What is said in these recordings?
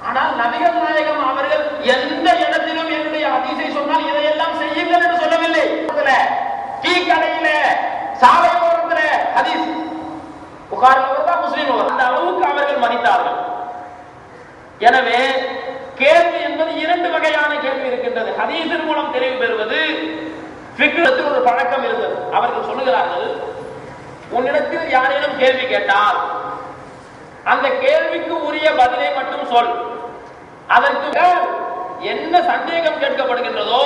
ஆனால் நபிகள் நாயகம் அவர்கள் எந்த இடத்திலும் என்னுடைய ஹதீஸை சொன்னால் இதையெல்லாம் செய்யுங்கள் என்று சொல்லவில்லை. டீ கடையில சாலை ஓரத்துல ஹதீஸ் புகாரில் வருதா முஸ்லிம் அந்த அளவுக்கு அவர்கள் மதித்தார்கள். எனவே கேள்வி என்பது இரண்டு வகையான கேள்வி இருக்கின்றது. ஹதீஸின் மூலம் தெளிவு பெறுவது, ஃபிக்ஹ்வில் ஒரு பழக்கம் இருந்தது. அவர்கள் சொல்லுகிறார்கள், உன்னிடத்தில் யாரேனும் கேள்வி கேட்டால் அந்த கேள்விக்கு உரிய பதிலை மட்டும் சொல். அதற்கு என்ன சந்தேகம் கேட்கப்படுகின்றதோ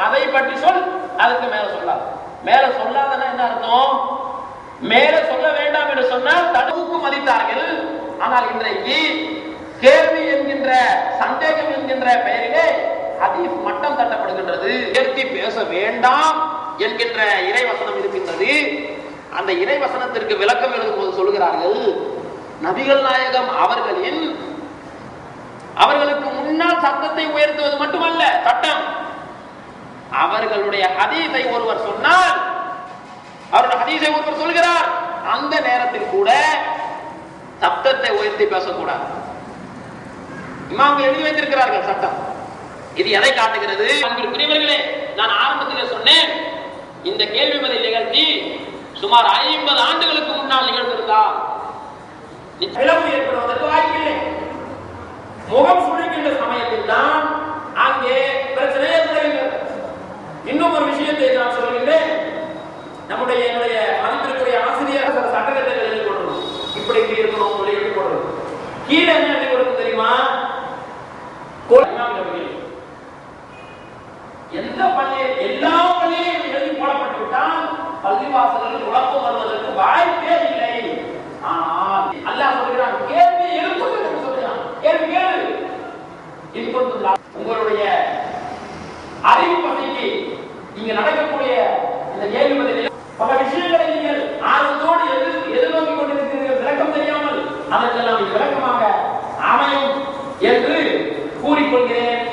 அதை பற்றி சொல், அதுக்கு மேல சொல்லாது. மேல சொல்லாதனா என்ன அர்த்தம்? மேல சொல்ல வேண்டாம் என்று சொன்னால் தடுப்புக்கு மதித்தார்கள். ஆனால் இன்றைக்கு கேள்வி என்கின்ற, சந்தேகம் என்கின்ற பெயரிலே ஹதீஸ் மட்டம் தட்டப்படுகின்றது. உயர்த்தி பேச வேண்டாம் என்கின்ற இறைவசனம் இருக்கின்றது. அந்த இறைவசனத்திற்கு விளக்கம் எழுதும்போது சொல்கிறார்கள், நபிகள் நாயகம் அவர்களுக்கு முன்னால் சத்தத்தை உயர்த்துவது மட்டுமல்ல சட்டம். அவர்களுடைய ஹதீஸை ஒருவர் சொன்னால், அவருடைய ஹதீஸை ஒருவர் சொல்கிறார், அந்த நேரத்தில் கூட சத்தத்தை உயர்த்தி பேசக்கூடாது. இமாம்கள் எழுதி வைத்திருக்கிறார்கள் சட்டம். இது எதை காட்டுகிறது? அன்பிற்குரியவர்களே, நான் ஆரம்பத்தில் சொன்னேன், இந்த கேள்வி பதில் நிகழ்ச்சி சுமார் 50 ஆண்டுகளுக்கு முன்னால் நிகழ்ந்திருந்தா பிளவு ஏற்படுவதற்கு வாய்ப்பில்லை. முகம் சுழிக்கின்ற சமயத்தில் தான் அங்கே பிரச்சனை ஏற்படுகின்றது. இன்னும் ஒரு விஷயத்தை நான் சொல்கின்றேன். என்னுடைய மதிப்பிற்குரிய ஆசிரியர் சில சட்டத்திட்டங்கள் எழுதி கொடுக்கணும், இப்படி இருக்கணும் சொல்லி எழுதி கொடுக்கணும். கீழே என்ன எழுதி கொடுக்கும் தெரியுமா? எந்த பள்ளியில், எல்லா பள்ளியிலும் எழுதி போடப்பட்டு விட்டால் பள்ளிவாசல்கள் குழப்பம் வருவதற்கு வாய்ப்பே இல்லை. ஆனால் அல்லாஹ் சொல்கிறான், கேள்வி எழுப்புங்கள் என்று சொல்கிறான். கேள்வி கேளு. உங்களுடைய அறிவு பகுதிக்கு இங்க நடக்கக்கூடிய இந்த கேள்வி பதிலில் பல விஷயங்களை நீங்கள் ஆர்வத்தோடு எதிர்நோக்கி கொண்டிருக்கிறீர்கள். விளக்கம் தெரியாமல் அதற்கெல்லாம் விளக்கமாக அமையும் என்று கூறிக்கொள்கிறேன்.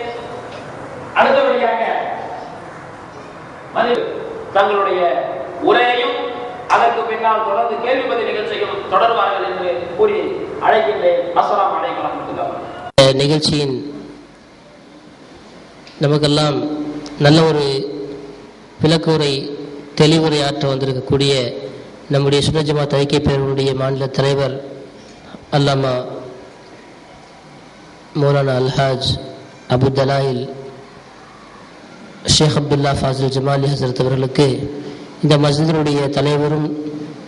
அடுத்தபடியாக தங்களுடைய உரையையும் அதற்கு பின்னால் தொடர்ந்து கேள்வி பதில் நிகழ்ச்சியும் தொடர்வார்கள் என்று கூறி அழைக்கின்றேன். அஸ்ஸலாமு அலைக்கும் வரஹ்மத்துல்லாஹி. நிகழ்ச்சியின் நமக்கெல்லாம் நல்ல ஒரு விளக்குரை, தெளிவுரை ஆற்ற வந்திருக்கக்கூடிய நம்முடைய சுன்னத் ஜமாத் ஐக்கிய பேரவையுடைய மாநில தலைவர் அல்லாமா மௌலானா அல்ஹாஜ் அபு தலாயில் ஷேக் அப்துல்லா ஃபாசில் ஜமாலி ஹசரத் அவர்களுக்கு இந்த மஸ்ஜிதினுடைய தலைவரும்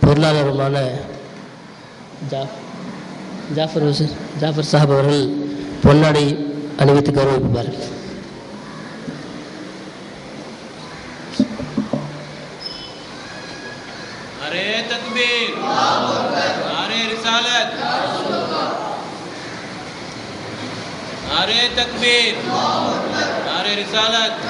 பொருளாளருமான ஜாஃபர் சாஹிப் அவர்கள் பொன்னாடை அணிவித்து கௌரவிப்பார்கள். அரே தக்பீர், அரே ரிசாலத், அரே தக்பீர், அரே ரிசாலத்.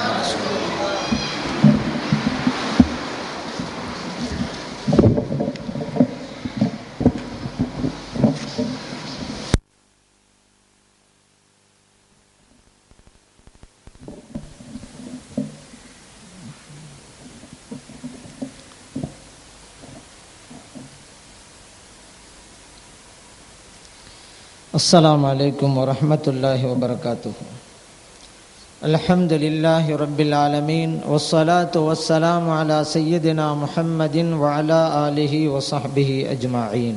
السلام عليكم ورحمة الله وبركاته. الحمد لله رب العالمين والصلاة والسلام على سيدنا محمد وعلى آله وصحبه أجمعين.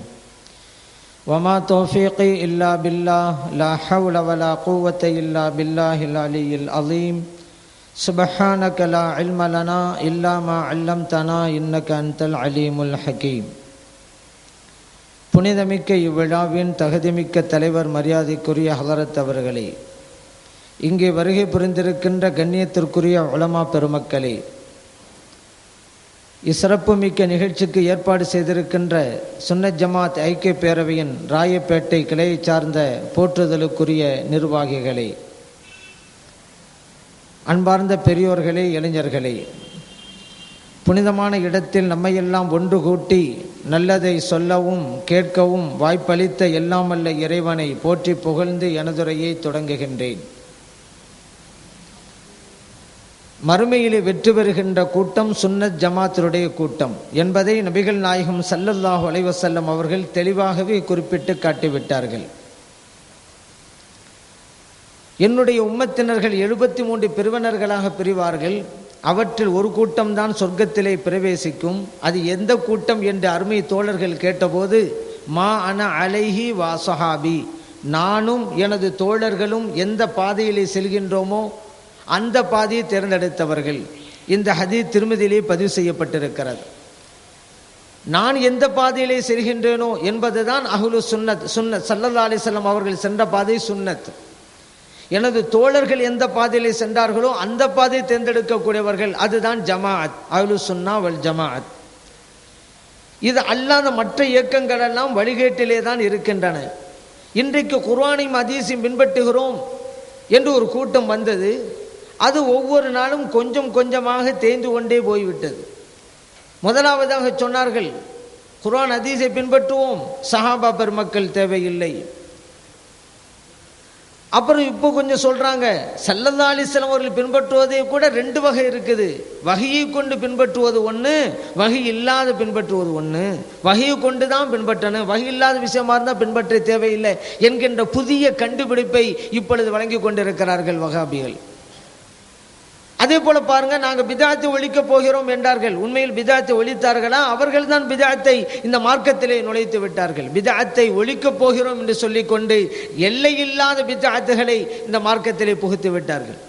وما توفيقي إلا بالله، لا حول ولا قوة إلا بالله العلي العظيم. سبحانك لا علم لنا إلا ما علمتنا إنك أنت العليم الحكيم. புனிதமிக்க இவ்விழாவின் தகுதிமிக்க தலைவர் மரியாதைக்குரிய ஹலரத் அவர்களே, இங்கே வருகை புரிந்திருக்கின்ற கண்ணியத்திற்குரிய உலமா பெருமக்களே, இச்சிறப்பு மிக்க நிகழ்ச்சிக்கு ஏற்பாடு செய்திருக்கின்ற சுன்னத் ஜமாத் ஐக்கிய பேரவையின் ராயப்பேட்டை கிளையை சார்ந்த போற்றுதலுக்குரிய நிர்வாகிகளே, அன்பார்ந்த பெரியோர்களே, இளைஞர்களே, புனிதமான இடத்தில் நம்மையெல்லாம் ஒன்று கூட்டி நல்லதை சொல்லவும் கேட்கவும் வாய்ப்பளித்த எல்லாமல்ல இறைவனை போற்றி புகழ்ந்து எனதுரையை தொடங்குகின்றேன். மறுமையிலே வெற்றி பெறுகின்ற கூட்டம் சுன்னத் ஜமாத்தினுடைய கூட்டம் என்பதை நபிகள் நாயகம் ஸல்லல்லாஹு அலைஹி வஸல்லம் அவர்கள் தெளிவாகவே குறிப்பிட்டு காட்டிவிட்டார்கள். என்னுடைய உம்மத்தினர்கள் 73 பிரிவினர்களாக பிரிவார்கள். அவற்றில் ஒரு கூட்டம்தான் சொர்க்கத்திலே பிரவேசிக்கும். அது எந்த கூட்டம் என்று அருமை தோழர்கள் கேட்டபோது, மா அன அலைஹி வா ஸஹாபி, நானும் எனது தோழர்களும் எந்த பாதையிலே செல்கின்றோமோ அந்த பாதையை தேர்ந்தெடுத்தவர்கள். இந்த ஹதீஸ் திருமதியிலே பதிவு செய்யப்பட்டிருக்கிறது. நான் எந்த பாதையிலே செல்கின்றேனோ என்பதுதான் அஹ்லு சுன்னத். சுன்னத் ஸல்லல்லாஹு அலைஹி வஸல்லம் அவர்கள் சென்ற பாதை சுன்னத். எனது தோழர்கள் எந்த பாதையிலே சென்றார்களோ அந்த பாதையை தேர்ந்தெடுக்கக்கூடியவர்கள், அதுதான் ஜமாஅத், அஹ்லு சுன்னா வல் ஜமாஅத். இது அல்லாத மற்ற இயக்கங்கள் எல்லாம் வழிகேட்டிலே தான் இருக்கின்றன. இன்றைக்கு குர்ஆனையும் ஹதீஸையும் பின்பற்றுகிறோம் என்று ஒரு கூட்டம் வந்தது. அது ஒவ்வொரு நாளும் கொஞ்சம் கொஞ்சமாக தேய்ந்து கொண்டே போய்விட்டது. முதலாவதாக சொன்னார்கள், குர்ஆன் ஹதீஸை பின்பற்றுவோம், சஹாபா பெருமக்கள் தேவையில்லை. அப்புறம் இப்போ கொஞ்சம் சொல்றாங்க, ஸல்லல்லாஹு அலைஹி வஸல்லம் அவர்கள் பின்பற்றுவதே கூட 2 வகை இருக்குது. வஹியை கொண்டு பின்பற்றுவது ஒன்று, வஹி இல்லாத பின்பற்றுவது ஒன்று. வஹியை கொண்டு தான் பின்பற்றணும், வஹி இல்லாத விஷயமா இருந்தால் பின்பற்ற தேவையில்லை என்கின்ற புதிய கண்டுபிடிப்பை இப்பொழுது வழங்கி கொண்டிருக்கிறார்கள் வஹாபிகள். அதே போல பாருங்க, நாங்கள் பிதாத்தை ஒழிக்க போகிறோம் என்றார்கள். உண்மையில் பிதாத்தை ஒழித்தார்களா? அவர்கள் தான் பிதாத்தை இந்த மார்க்கத்திலே நுழைத்து விட்டார்கள். பிதாத்தை ஒழிக்க போகிறோம் என்று சொல்லிக்கொண்டு எல்லையில்லாத பிதாத்துகளை இந்த மார்க்கத்திலே புகுத்தி விட்டார்கள்.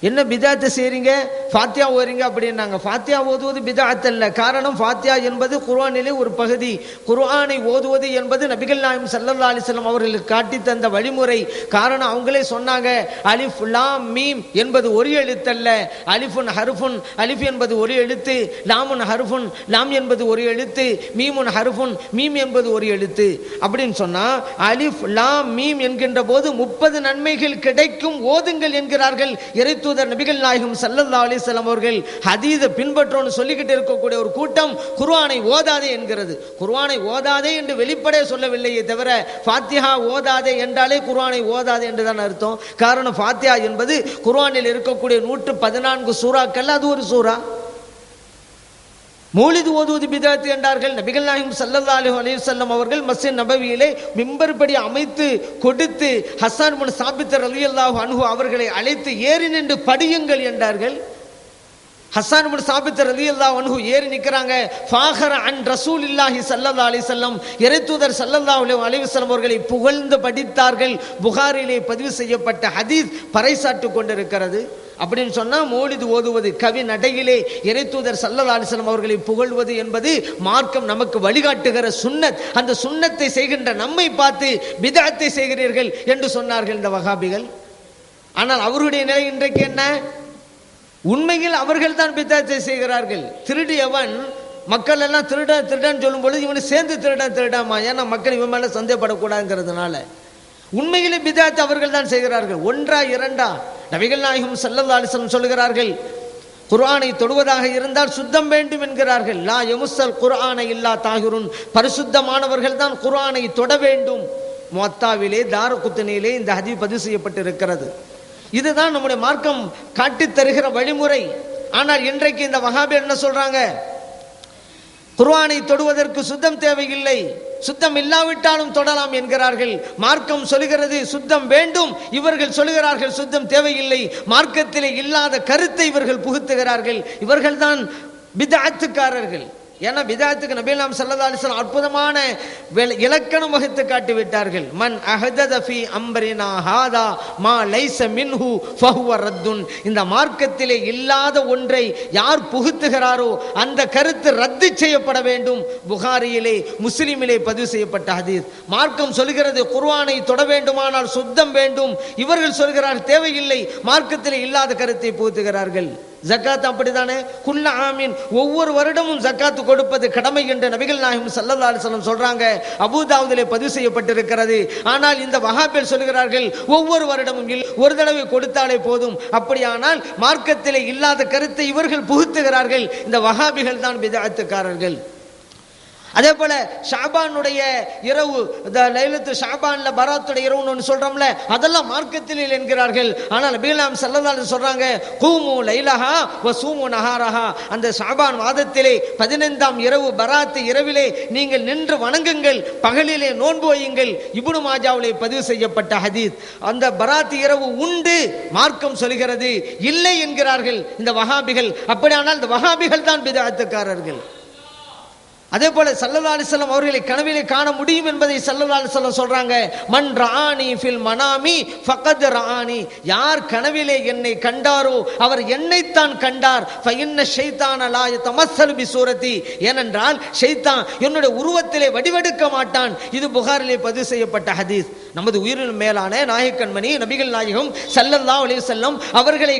என்ன பிதாத்தை செய்றீங்க, ஃபாத்தியா ஓதுறீங்க அப்படின்னாங்க. ஃபாத்தியா ஓதுவது பிதாத் அல்ல. காரணம், ஃபாத்தியா என்பது குர்ஆனிலே ஒரு பகுதி. குர்ஆனை ஓதுவது என்பது நபிகள் நாயகம் ஸல்லல்லாஹு அலைஹி வஸல்லம் அவர்களுக்கு காட்டி தந்த வழிமுறை. காரணம், அவங்களே சொன்னாங்க, அலிஃப் லாம் மீம் என்பது ஒரு எழுத்தல்ல, அலிஃபுன் ஹர்ஃபுன், அலிஃப் என்பது ஒரு எழுத்து, லாமுன் ஹர்ஃபுன், லாம் என்பது ஒரு எழுத்து, மீமுன் ஹர்ஃபுன், மீம் என்பது ஒரு எழுத்து அப்படின்னு சொன்னா, அலிஃப் லாம் மீம் என்கின்ற போது 30 நன்மைகள் கிடைக்கும், ஓதுங்கள் என்கிறார்கள் இறை தூதர் நபிகள் நாயகம் ஸல்லல்லாஹு அலைஹி வஸல்லம் அவர்கள். ஹதீஸை பின்பற்றோன்னு சொல்லிக்கிட்டு இருக்கக்கூடிய ஒரு கூட்டம் குர்ஆனை ஓதாதே என்கிறது. குர்ஆனை ஓதாதே என்று வெளிப்படையே சொல்லவில்லையே தவிர, ஃபாத்திஹா ஓதாதே என்றாலே குர்ஆனை ஓதாதே என்றுதான் அர்த்தம். காரணம், ஃபாத்திஹா என்பது குர்ஆனில் இருக்கக்கூடிய 114 சூறாக்கள் அது ஒரு சூறா. மௌலிது ஓதுவது பிதாத் என்றார்கள். நபிகள் நாயகம் ஸல்லல்லாஹு அலைஹி வஸல்லம் அவர்கள் மஸ்ஜித் நபவியிலே மிம்பர் படி அமைத்து கொடுத்து ஹஸ்ஸான் இப்னு சாபித் ரலியல்லாஹு அன்ஹு அவர்களை அழைத்து ஏறி நின்று படியுங்கள் என்றார்கள். ஹஸ்ஸான் இப்னு சாபித் ரலியல்லாஹு அன்ஹு ஏறி நிற்கிறாங்க. ஃபாஹர அன் ரசூலில்லாஹி ஸல்லல்லாஹு அலைஹி வஸல்லம், இறைத்தூதர் ஸல்லல்லாஹு அலைஹி வஸல்லம் அவர்களை புகழ்ந்து படித்தார்கள். புகாரிலே பதிவு செய்யப்பட்ட ஹதீஸ் பறைசாட்டு கொண்டிருக்கிறது. அப்படின்னு சொன்னா, மௌலிது ஓதுவது, கவி நடையிலே இறைத்தூதர் ஸல்லல்லாஹு அலைஹி வஸல்லம் அவர்களை புகழ்வது என்பது மார்க்கம் நமக்கு வழிகாட்டுகிற சுன்னத். அந்த சுன்னத்தை செய்கின்ற நம்மை பார்த்து பிதஅத்தை செய்கிறீர்கள் என்று சொன்னார்கள் இந்த வஹாபிகள். ஆனால் அவருடைய நிலை இன்றைக்கு என்ன? உண்மையில் அவர்கள் தான் பிதஅத்தை செய்கிறார்கள். திருடியவன் மக்கள் எல்லாம் திருடன் திருடன் சொல்லும் பொழுது இவனு சேர்ந்து திருடாமா, ஏன்னா மக்கள் இவன் மேல சந்தேகப்படக்கூடாதுங்கிறதுனால. உண்மையிலே பிதஅத்தை அவர்கள் தான் செய்கிறார்கள். ஒன்றா இரண்டா? நபிகள் நாயகம் ஸல்லல்லாஹு அலைஹி வஸல்லம் சொல்கிறார்கள், குர்ஆனை தொடுவதாக இருந்தால் சுத்தம் வேண்டும் என்கிறார்கள். லா யமுஸ்ஸல் குர்ஆன இல்லா தாஹிருன், பரிசுத்தமானவர்கள் தான் குர்ஆனை தொட வேண்டும். முவத்தாவிலே தாரகுத்னியிலே இந்த ஹதீஸ் பதிவு செய்யப்பட்டிருக்கிறது. இதுதான் நம்முடைய மார்க்கம் காட்டி தருகிற வழிமுறை. ஆனால் இன்றைக்கு இந்த வஹாபி என்ன சொல்றாங்க? குர்ஆனை தொடுவதற்கு சுத்தம் தேவையில்லை, சுத்தம் இல்லாவிட்டாலும் தொடலாம் என்கிறார்கள். மார்க்கம் சொல்கிறது சுத்தம் வேண்டும், இவர்கள் சொல்கிறார்கள் சுத்தம் தேவையில்லை. மார்க்கத்திலே இல்லாத கருத்தை இவர்கள் புகுத்துகிறார்கள். இவர்கள் தான் பிதஅத்துக்காரர்கள். ஏன்னா பிதாத்துக்கு நபி நாம் ஸல்லல்லாஹு அலைஹி வஸல்லம் அற்புதமான இலக்கணம் வகுத்து காட்டி விட்டார்கள். மன் அஹதத ஃபீ அம்ரினா ஹாதா மா லைஸ மின்ஹு ஃபஹுவ ரத்துன். இந்த மார்க்கத்திலே இல்லாத ஒன்றை யார் புகுத்துகிறாரோ அந்த கருத்து ரத்து செய்யப்பட வேண்டும். புகாரியிலே முஸ்லிமிலே பதிவு செய்யப்பட்ட ஹதீஸ். மார்க்கம் சொல்கிறது குர்ஆனை தொட வேண்டுமானால் சுத்தம் வேண்டும். இவர்கள் சொல்கிறார் தேவையில்லை, மார்க்கத்திலே இல்லாத கருத்தை புகுத்துகிறார்கள். ஜக்காத் அப்படித்தானே, குல்ல ஆமீன், ஒவ்வொரு வருடமும் ஜக்காத்து கொடுப்பது கடமை என்று நபிகள் நாயகம் ஸல்லல்லாஹு அலைஹி வஸல்லம் சொல்றாங்க. அபூதாவுதிலே பதிவு செய்யப்பட்டிருக்கிறது. ஆனால் இந்த வஹாபிகள் சொல்கிறார்கள் ஒவ்வொரு வருடமும் ஒரு தடவை கொடுத்தாலே போதும். அப்படியானால் மார்க்கத்திலே இல்லாத கருத்தை இவர்கள் புகுத்துகிறார்கள். இந்த வஹாபிகள் தான் பிதஅத்துக்காரர்கள். அதே போல ஷாபானுடைய இரவு, லைலத்து ஷாபான்ல பராத்துடைய இரவுன்னு ஒன்று சொல்றோம்ல, அதெல்லாம் மார்க்கத்தில் என்கிறார்கள். ஆனால் நபிகள் நாயகம் ஸல்லல்லாஹு அலைஹி சொல்றாங்க கூமு லைலஹா வ சூமு நஹாரஹா. அந்த ஷாபான் மாதத்திலே 15ஆம் இரவு பராத்து இரவிலே நீங்கள் நின்று வணங்குங்கள், பகலிலே நோன்பு வையுங்கள். இப்னு மாஜாவிலே பதிவு செய்யப்பட்ட ஹதீஸ். அந்த பராத்து இரவு உண்டு மார்க்கம் சொல்கிறது, இல்லை என்கிறார்கள் இந்த வஹாபிகள். அப்படியானால் இந்த வஹாபிகள் தான் பிதஅத்துக்காரர்கள். அதே போல ஸல்லல்லாஹு அலைஹி வஸல்லம் அவர்களை கனவிலே காண முடியும் என்பதை ஸல்லல்லாஹு அலைஹி வஸல்லம் சொல்றாங்க. மன் ரஆனி ஃபில் மனாமி ஃபகத் ரஆனி. யார் கனவிலே என்னை கண்டாரோ அவர் என்னைத்தான் கண்டார். ஃபஇன்ன ஷைத்தான லா யதமஸ்ஸலு பிசூரதி. ஏனென்றால் ஷைத்தான் என்னுடைய உருவத்திலே வடிவெடுக்க மாட்டான். இது புகாரிலே பதிவு செய்யப்பட்ட ஹதீஸ். நமது உயிரின் மேலான நாயகன்மணி நபிகள் நாயகம் ஸல்லல்லாஹு அலைஹி வஸல்லம் அவர்களை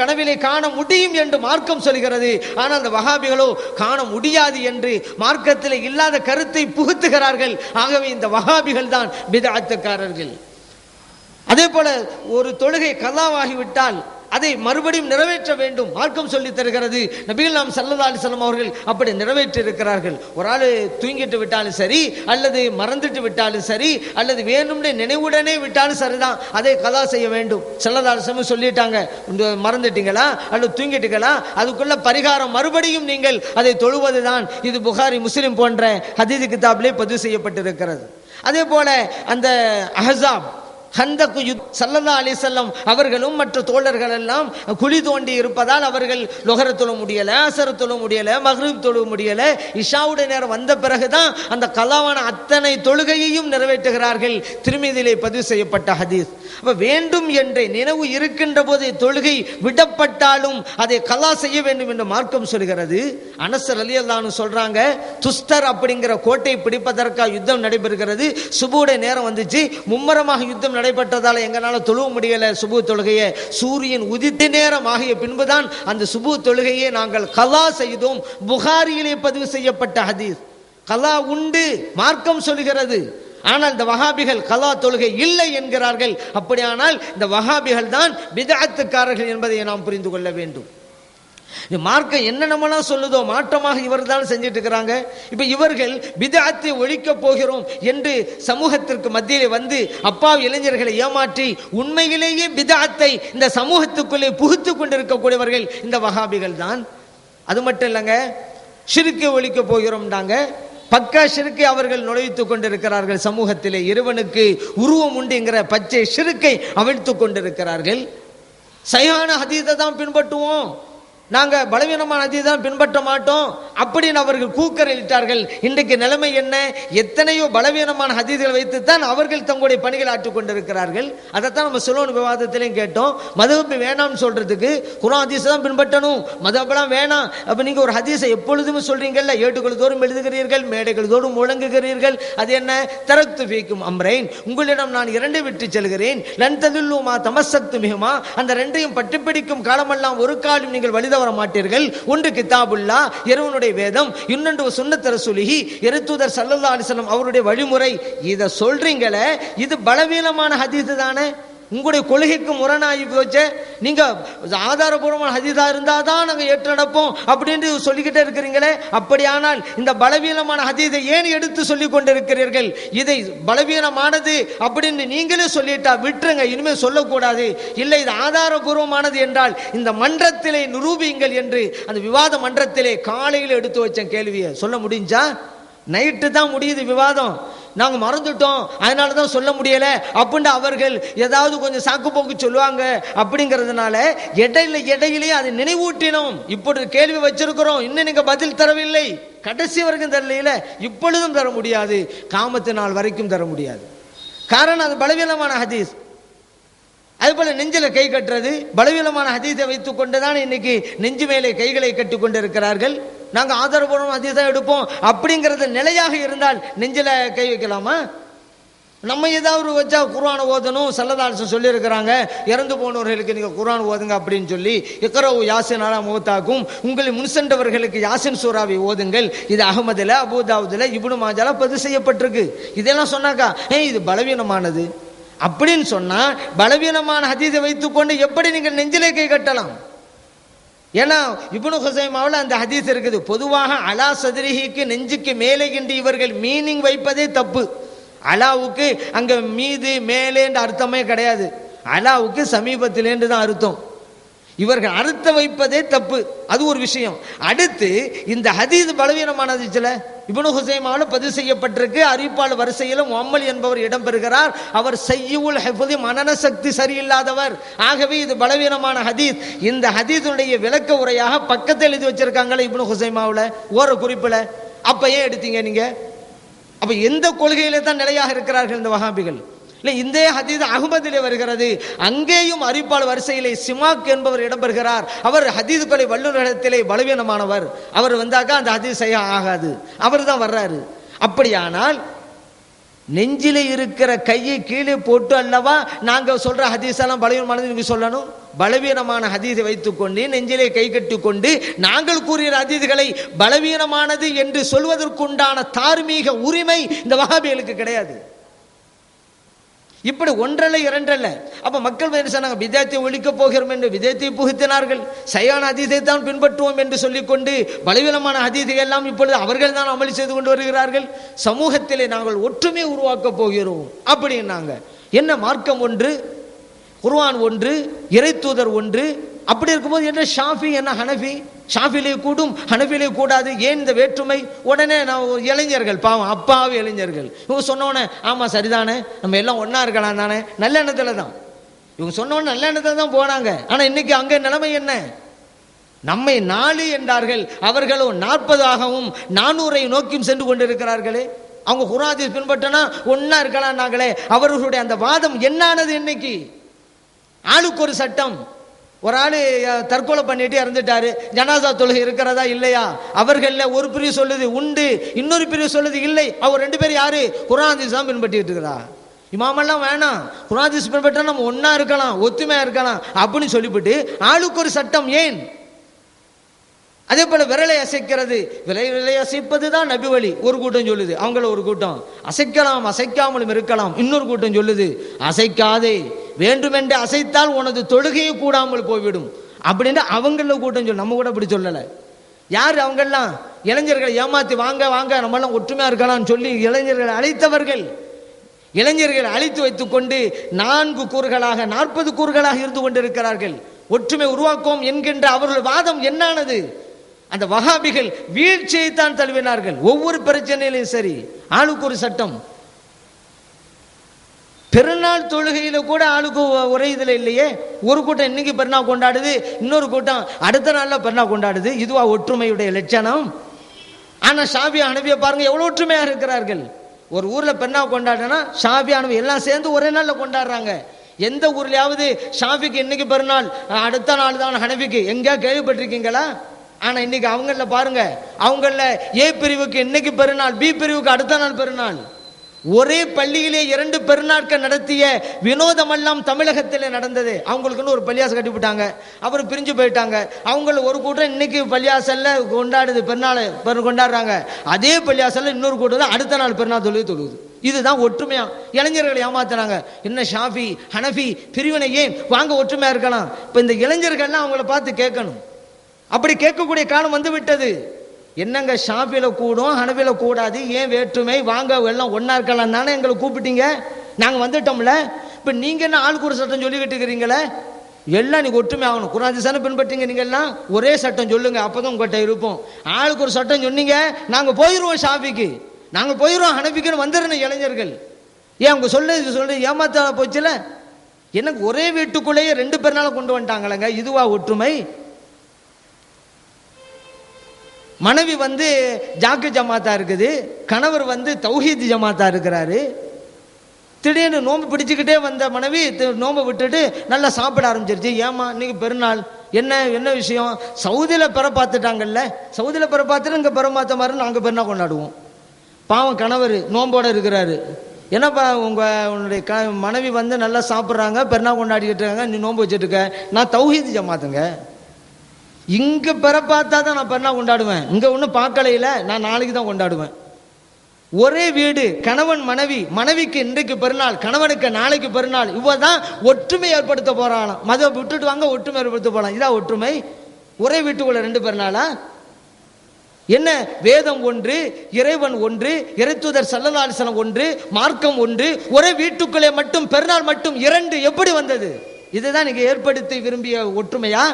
கனவிலே காண முடியும் என்று மார்க்கம் சொல்கிறது. ஆனால் அந்த வஹாபிகளோ காண முடியாது என்று மார்க்கத்தில் இல்லாத கருத்தை புகுத்துகிறார்கள். ஆகவே இந்த வஹாபிகள் தான் பிதஅத்துக்காரர்கள். அதே போல ஒரு தொழுகை கலாவாகிவிட்டால் அதை மறுபடியும் நிறைவேற்ற வேண்டும் மார்க்கம் சொல்லி தருகிறது. நபிகள் நாம் ஸல்லல்லாஹு அலைஹி வஸல்லம் அவர்கள் அப்படி நிறைவேற்றி இருக்கிறார்கள். ஒரு ஆள் தூங்கிட்டு விட்டாலும் சரி, அல்லது மறந்துட்டு விட்டாலும் சரி, அல்லது வேணும்னே நினைவுடனே விட்டாலும் சரிதான், அதை கலா செய்ய வேண்டும். ஸல்லல்லாஹு அலைஹி வஸல்லம் சொல்லிட்டாங்க, மறந்துட்டீங்களா அல்லது தூங்கிட்டீங்களா, அதுக்குள்ள பரிகாரம் மறுபடியும் நீங்கள் அதை தொழுவதுதான். இது புகாரி முஸ்லிம் போன்ற ஹதீஸ் கிதாபிலே பதிவு செய்யப்பட்டிருக்கிறது. அதே போல அந்த அஹ்ஸாப் ஹந்தக்கு ஸல்லல்லாஹு அலைஹி வஸல்லம் அவர்களும் மற்ற தோழர்கள் எல்லாம் குழி தோண்டி இருப்பதால் அவர்கள் லொஹர தொழ முடியல, அஸர் தொழ முடியல, மக்ரிப் தொழ முடியல. இஷாவுடைய நேரம் வந்த பிறகுதான் அந்த கலாவான அத்தனை தொழுகையையும் நிறைவேற்றுகிறார்கள். திருமீதியிலே பதிவு செய்யப்பட்ட ஹதீஸ். அப்ப வேண்டும் என்ற நினைவு இருக்கின்ற போது தொழுகை விடப்பட்டாலும் அதை கலா செய்ய வேண்டும் என்று மார்க்கம் சொல்கிறது. அனஸ் ரலியல்லாஹு அன்ஹு சொல்றாங்க, துஸ்தர் அப்படிங்கிற கோட்டை பிடிப்பதற்காக யுத்தம் நடைபெறுகிறது. சுபுடைய நேரம் வந்துச்சு, மும்மரமாக யுத்தம் நடைபெற்றதால எங்களால தொழுவ முடியல சுபு தொழுகையை. சூரியன் உதித்த நேரம் ஆகிய பின்புதான் அந்த சுபு தொழுகையை நாங்கள் கலா செய்தோம். புகாரியிலே பதிவு செய்யப்பட்ட ஹதீஸ். கலா உண்டு மார்க்கம் சொல்கிறது. ஆனால் இந்த வஹாபிகள் கலா தொழுகை இல்லை என்கிறார்கள். அப்படியானால் இந்த வஹாபிகள் தான் பிதஅத்துக்காரர்கள் என்பதை நாம் புரிந்து கொள்ள வேண்டும். மார்க்கம் என்ன நம்மளாம் சொல்லுதோ மாற்றமாக இவர்கள் தான் செஞ்சிட்டு இருக்கிறாங்க. இப்ப இவர்கள் பிதஅத்தை ஒழிக்க போகிறோம் என்று சமூகத்திற்கு மத்தியிலே வந்து அப்பாவி இளைஞர்களை ஏமாற்றி உண்மையிலேயே பிதஅத்தை இந்த சமூகத்துக்குள்ளே புகுத்து கொண்டிருக்கக்கூடியவர்கள் இந்த வஹாபிகள் தான். அது மட்டும் இல்லைங்க, ஷிர்க்கை ஒழிக்க போகிறோம்டாங்க. பக்கா ஷிர்க்கை அவர்கள் நுழைத்துக் கொண்டிருக்கிறார்கள். சமூகத்திலே இறைவனுக்கு உருவம் உண்டு என்கிற பச்சை ஷிர்க்கை அவிழ்த்துக் கொண்டிருக்கிறார்கள். சஹீஹான ஹதீஸை தான் பின்பற்றுவோம், நாங்க பலவீனமான ஹதீஸை தான் பின்பற்ற மாட்டோம் அப்படின்னு அவர்கள் கூக்கரிட்டார்கள். இன்றைக்கு நிலைமை என்ன? எத்தனையோ பலவீனமான ஹதீஸ்களை வைத்துத்தான் அவர்கள் தங்களுடைய பணிகளை ஆற்றிக் கொண்டிருக்கிறார்கள். அதைத்தான் நம்ம சுலோன் விவாதத்திலையும் கேட்டோம். மதஹப் வேணாம்னு சொல்றதுக்கு குர்ஆன் ஹதீஸை தான் பின்பற்றணும், மதஹப்லாம் வேணாம். அப்ப நீங்க ஒரு ஹதீஸை எப்பொழுதுமே சொல்றீங்கல்ல, ஏடுகள் தோறும் எழுதுகிறீர்கள், மேடைகள் தோறும் முழங்குகிறீர்கள். அது என்ன? தரக்து ஃபீக்கும் அம்ரைன், உங்களிடம் நான் இரண்டை விட்டு செல்கிறேன். லன் ததுல்லு மா தமஸ்ஸக்து பிஹுமா, அந்த ரெண்டையும் பட்டுப்பிடிக்கும் காலமெல்லாம் ஒரு காலம் நீங்கள் வழித வர மாட்டீர்கள். ஒன்று கிதாபுல்லா, இறைவனுடைய வேதம், இன்னொன்று சுன்னத் ரசூலிஹி, இறைத்தூதர் ஸல்லல்லாஹு அலைஹி வஸல்லம் அவருடைய வழிமுறை. இதை சொல்றீங்களே, இது பலவீனமான ஹதீஸ் தானே, உங்களுடைய கொள்கைக்கு முரணாகி போச்சு. நீங்க ஆதாரபூர்வமான ஹதீஸா இருந்தாதான் நாங்க ஏற்று நடப்போம் அப்படின்னு சொல்லிக்கிட்டே இருக்கிறீங்களே. அப்படியானால் இந்த பலவீனமான ஹதீஸை ஏன் எடுத்து சொல்லிக் கொண்டிருக்கிறீர்கள்? இதை பலவீனமானது அப்படின்னு நீங்களே சொல்லிட்டா விட்டுருங்க, இனிமே சொல்லக்கூடாது. இல்லை இது ஆதாரபூர்வமானது என்றால் இந்த மன்றத்திலே நிரூபியுங்கள் என்று அந்த விவாத மன்றத்திலே காலையில் எடுத்து வச்ச கேள்வியை சொல்ல முடிஞ்சா? நைட்டு தான் முடியுது விவாதம். நாங்கள் மறந்துட்டோம், அதனால தான் சொல்ல முடியல அப்படின்னு அவர்கள் ஏதாவது கொஞ்சம் சாக்கு போக்கு சொல்லுவாங்க. அப்படிங்கிறதுனால இடையிலேயே அதை நினைவூட்டினோம். இப்படி கேள்வி வச்சிருக்கிறோம், இன்னும் நீங்க பதில் தரவில்லை, கடைசி வரைக்கும் தரல, இப்பொழுதும் தர முடியாது, காமத்து நாள் வரைக்கும் தர முடியாது. காரணம் அது பலவீனமான ஹதீஸ். அது போல நெஞ்சில கை கட்டுறது பலவீனமான ஹதீஸை வைத்துக் கொண்டுதான் இன்னைக்கு நெஞ்சு மேலே கைகளை கட்டி கொண்டு இருக்கிறார்கள். நாங்க ஆதரவுபூர்வம் ஹதீஸை எடுப்போம் அப்படிங்கிறது நிலையாக இருந்தால் நெஞ்சில கை வைக்கலாமா? நம்ம ஏதாவது வச்சா குர்ஆனை ஓதணும், ஸல்லல்லாஹு அலைஹி வஸல்லம் சொல்லி இருக்கிறாங்க, இறந்து போனவர்களுக்கு நீங்க குர்ஆன் ஓதுங்க அப்படின்னு சொல்லி, இக்ரவு யாசின் அலா மௌதாக்கும், உங்களை முன்சென்றவர்களுக்கு யாசின் சூராவை ஓதுங்கள். இது அஹ்மதுல, அபூதாவுதுல, இப்னு மாஜால பதிவு செய்யப்பட்டிருக்கு. இதெல்லாம் சொன்னாக்கா இது பலவீனமானது அப்படின்னு சொன்னா, பலவீனமான ஹதீஸை வைத்துக்கொண்டு எப்படி நீங்கள் நெஞ்சிலே கை கட்டலாம்? ஏன்னா இப்னு ஹுஸைமாவில் அந்த ஹதீஸ் இருக்குது, பொதுவாக அலா சதுரிஹிக்கு நெஞ்சுக்கு மேலே என்று இவர்கள் மீனிங் வைப்பதே தப்பு. அலாவுக்கு அங்க மீது மேலேன்ற அர்த்தமே கிடையாது, அலாவுக்கு சமீபத்திலேன்று தான் அர்த்தம். இவர்கள் அர்த்தம் வைப்பதே தப்பு, அது ஒரு விஷயம். அடுத்து இந்த ஹதீஸ் பலவீனமானது இப்னு ஹுஸைமாவில் பதிவு செய்யப்பட்டிருக்கு. அறிவிப்பாளர் வரிசையிலும் முஹம்மல் என்பவர் இடம்பெறுகிறார். அவர் சய்யுல் ஹிஃப்தி, மனன சக்தி சரியில்லாதவர். ஆகவே இது பலவீனமான ஹதீஸ். இந்த ஹதீஸுடைய விளக்க உரையாக பக்கத்தில் எழுதி வச்சிருக்காங்களே இப்னு ஹுஸைமாவில் ஓர குறிப்பில். அப்ப ஏன் எடுத்தீங்க நீங்க? அப்ப எந்த கொள்கையிலே தான் நிலையாக இருக்கிறார்கள் இந்த வஹாபிகள்? இல்லை, இந்த ஹதீஸ் அஹ்மதிலே வருகிறது. அங்கேயும் அறிவிப்பாளர் வரிசையிலே சிமாக் என்பவர் இடம்பெறுகிறார். அவர் ஹதீஸ்களை வல்லுநரிடத்திலே பலவீனமானவர். அவர் வந்தாக்கா அந்த ஹதீஸ் சரியா ஆகாது, அவர் தான் வர்றாரு. அப்படியானால் நெஞ்சிலே இருக்கிற கையை கீழே போட்டு அல்லவா நாங்க சொல்ற ஹதீஸ் எல்லாம் பலவீனமானது நீங்க சொல்லணும்? பலவீனமான ஹதீஸை வைத்துக்கொண்டு நெஞ்சிலே கை கட்டி கொண்டு நாங்கள் கூறிய ஹதீஸ்களை பலவீனமானது என்று சொல்வதற்குண்டான தார்மீக உரிமை இந்த வஹாபிகளுக்கு கிடையாது. இப்படி ஒன்றல்ல இரண்டல்ல. அப்ப மக்கள் என்ன சொன்னாங்க? விதத்தை ஒழிக்க போகிறோம் என்று விதத்தை புகுத்தினார்கள். சையான ஹதீஸை தான் பின்பற்றுவோம் என்று சொல்லிக்கொண்டு பலவீனமான ஹதீஸை எல்லாம் இப்பொழுது அவர்கள் தான் அமளி செய்து கொண்டு வருகிறார்கள். சமூகத்திலே நாங்கள் ஒற்றுமை உருவாக்க போகிறோம் அப்படின்னாங்க. என்ன மார்க்கம் ஒன்று, குர்ஆன் ஒன்று, இறை தூதர் ஒன்று. அப்படி இருக்கும்போது என்ன ஷாஃபி என்ன ஹனஃபி? ஷாஃபிலே கூடும், ஹனஃபிலே கூடாது, ஏன் இந்த வேற்றுமை? உடனே நான் இளைஞர்கள், பாவம் அப்பாவி இளைஞர்கள், இவங்க சொன்னோன்னே ஆமா சரிதானே, நம்ம எல்லாம் ஒன்னா இருக்கலாம் தானே, நல்ல எண்ணத்துல தான் இவங்க சொன்னோன்னு நல்ல எண்ணத்துல தான் போனாங்க. ஆனா இன்னைக்கு அங்க நிலைமை என்ன? நம்மை 4 என்றார்கள், அவர்களோ 40ஆகவும் 400ஐ நோக்கியும் சென்று கொண்டிருக்கிறார்களே. அவங்க குர்ஆன் ஹதீஸ் பின்பற்றினா ஒன்னா இருக்கலாம் நாங்களே. அவர்களுடைய அந்த வாதம் என்னானது? இன்னைக்கு ஆளுக்கு ஒரு சட்டம். ஒரு ஆளு தற்கொலை பண்ணிட்டு இறந்துட்டாரு, ஜனாசா தொழுகை இருக்கிறதா இல்லையா? அவர்கள ஒரு பிரிவு சொல்லுது உண்டு, இன்னொரு பிரிவு சொல்லுது இல்லை. அவர் 2 பேர் யாரு? குர்ஆன் ஹதீஸ் தான் பின்பற்றிட்டு இருக்கிறா. இமாமெல்லாம் வேணாம், குர்ஆன் ஹதீஸ் பின்பற்றா நம்ம ஒன்னா இருக்கலாம், ஒத்துமையா இருக்கலாம் அப்படின்னு சொல்லிவிட்டு ஆளுக்கு ஒரு சட்டம். ஏன்? அதே போல விரலை அசைக்கிறது, விரலை அசைப்பது தான் நபி வழி ஒரு கூட்டம் சொல்லுது, அவங்கள ஒரு கூட்டம். அசைக்கலாம் அசைக்காமலும் இருக்கலாம் இன்னொரு கூட்டம் சொல்லுது. அசைக்காதே, வேண்டுமென்று அசைத்தால் உனது தொழுகையை கூடாமல் போய்விடும் அப்படின்னு அவங்கள கூட்டம் சொல்லு. நம்ம கூட அப்படி சொல்லலை. யார் அவங்கெல்லாம்? இளைஞர்களை ஏமாத்தி வாங்க வாங்க நம்மெல்லாம் ஒற்றுமையா இருக்கலாம்னு சொல்லி இளைஞர்களை அழைத்தவர்கள். இளைஞர்களை அழைத்து வைத்துக் கொண்டு 4 கூறுகளாக 40 கூறுகளாக இருந்து கொண்டிருக்கிறார்கள். ஒற்றுமை உருவாக்குவோம் என்கின்ற அவர்கள் வாதம் என்னானது? அந்த வஹாபிகள் வீழ்ச்சியை தான் தழுவினார்கள். ஒவ்வொரு பிரச்சனையிலும் சரி ஆளுக்கு ஒரு சட்டம். பெருநாள் தொழுகையில கூட ஆளுக்கு ஒரே இதுல இல்லையே. ஒரு கூட்டம் இன்னைக்கு பெருநாள் கொண்டாடுது, இன்னொரு கூட்டம் அடுத்த நாள்ல பெருநாள் கொண்டாடுது. இதுவா ஒற்றுமையுடைய லட்சணம்? ஆனா ஷாஃபி ஹனஃபியை பாருங்க எவ்வளவு ஒற்றுமையா இருக்கிறார்கள். ஒரு ஊர்ல பெருநாள் கொண்டாடுனா ஷாஃபி ஹனஃபி எல்லாம் சேர்ந்து ஒரே நாள்ல கொண்டாடுறாங்க. எந்த ஊர்லயாவது ஷாஃபிக்கு இன்னைக்கு பெருநாள் அடுத்த நாள் தான் ஹனஃபிக்கு எங்கேயா கேள்விப்பட்டிருக்கீங்களா? ஆனா இன்னைக்கு அவங்கள பாருங்க, அவங்கள ஏ பிரிவுக்கு இன்னைக்கு பெருநாள், பி பிரிவுக்கு அடுத்த நாள் பெருநாள். ஒரே பள்ளியிலே 2 பெருநாட்கள் நடத்திய வினோதம் எல்லாம் தமிழகத்திலே நடந்தது. அவங்களுக்குன்னு ஒரு பள்ளியாசல் கட்டிவிட்டாங்க, அப்புறம் பிரிஞ்சு போயிட்டாங்க. அவங்கள ஒரு கூட்டம் இன்னைக்கு பள்ளியாசல்ல கொண்டாடுது, பெருநாள் கொண்டாடுறாங்க. அதே பள்ளியாசல்ல இன்னொரு கூட்டம் அடுத்த நாள் பெருநாள் தொழுது. இதுதான் ஒற்றுமையா? இளைஞர்களை ஏமாத்தினாங்க. என்ன ஷாஃபி ஹனஃபி பிரிவினை ஏன்? வாங்க ஒற்றுமையா இருக்கலாம். இப்ப இந்த இளைஞர்கள்லாம் அவங்கள பார்த்து கேட்கணும். அப்படி கேட்கக்கூடிய காலம் வந்து விட்டது. என்னங்க ஷாஃபில கூடும் ஹனஃபில கூடாது, ஏன் வேற்றுமை? வாங்க எல்லாம் ஒன்னா இருக்கலாம் தானே எங்களை கூப்பிட்டீங்க, நாங்க வந்துட்டோம்ல. இப்ப நீங்க என்ன ஆளுக்கு ஒரு சட்டம் சொல்லிக்கிட்டு இருக்கிறீங்களே? எல்லாம் நீங்க ஒற்றுமை ஆகணும். குர்ஆன் ஹதீஸ் பின்பற்றீங்க, நீங்க எல்லாம் ஒரே சட்டம் சொல்லுங்க, அப்பதான் உங்கள்கிட்ட இருப்போம். ஆளுக்கு ஒரு சட்டம் சொன்னீங்க, நாங்க போயிருவோம் ஷாஃபிக்கு. நாங்கள் போயிடுவோம் ஹனபிக்குன்னு வந்துடணும் இளைஞர்கள். ஏன் அவங்க சொல்ல ஏமாத்த போச்சுல. எனக்கு ஒரே வீட்டுக்குள்ளேயே 2 பேர்னால கொண்டு வந்துட்டாங்களேங்க, இதுவா ஒற்றுமை? மனைவி ஜாக்கு ஜமாத்தா இருக்குது, கணவர் தௌஹீத் ஜமாத்தா இருக்கிறாரு. திடீர்னு நோம்பு பிடிச்சுக்கிட்டே வந்த மனைவி நோம்பை விட்டுட்டு நல்லா சாப்பிட ஆரம்பிச்சிருச்சு. ஏமா இன்னைக்கு பெருநாள், என்ன விஷயம்? சவுதியில் பெற பார்த்துட்டாங்கல்ல, சவுதியில் பெற பார்த்துட்டு இங்கே பெற மாற்ற மாதிரி நாங்கள் பெருநாள் கொண்டாடுவோம். பாவம் கணவர் நோம்போட இருக்கிறாரு. என்னப்பா உன்னுடைய மனைவி நல்லா சாப்பிட்றாங்க, பெருநாள் கொண்டாடிக்கிட்டு இருக்காங்க, நீ நோன்பு வச்சுட்டு இருக்க. நான் தௌஹீத் ஜமாத்துங்க, இங்கே பெற பார்த்தா தான் நான் பெருநாள் கொண்டாடுவேன், இங்கே ஒன்றும் பார்க்கலையில நான் நாளைக்கு தான் கொண்டாடுவேன். ஒரே வீடு, கணவன் மனைவி, மனைவிக்கு இன்றைக்கு பெருநாள், கணவனுக்கு நாளைக்கு பெருநாள். இவதான் ஒற்றுமை ஏற்படுத்த போறான். மத விட்டுட்டு வாங்க, ஒற்றுமை ஏற்படுத்த போறான். இதான் ஒற்றுமை? ஒரே வீட்டுக்குள்ள 2 பெருநாளா? என்ன? வேதம் ஒன்று, இறைவன் ஒன்று, இறைத்தூதர் ஸல்லல்லாஹு அலைஹி வஸல்லம் ஒன்று, மார்க்கம் ஒன்று. ஒரே வீட்டுக்குள்ளே மட்டும் பெருநாள் மட்டும் 2 எப்படி வந்தது? இதுதான் நீங்க ஏற்படுத்தி விரும்பிய ஒற்றுமையா?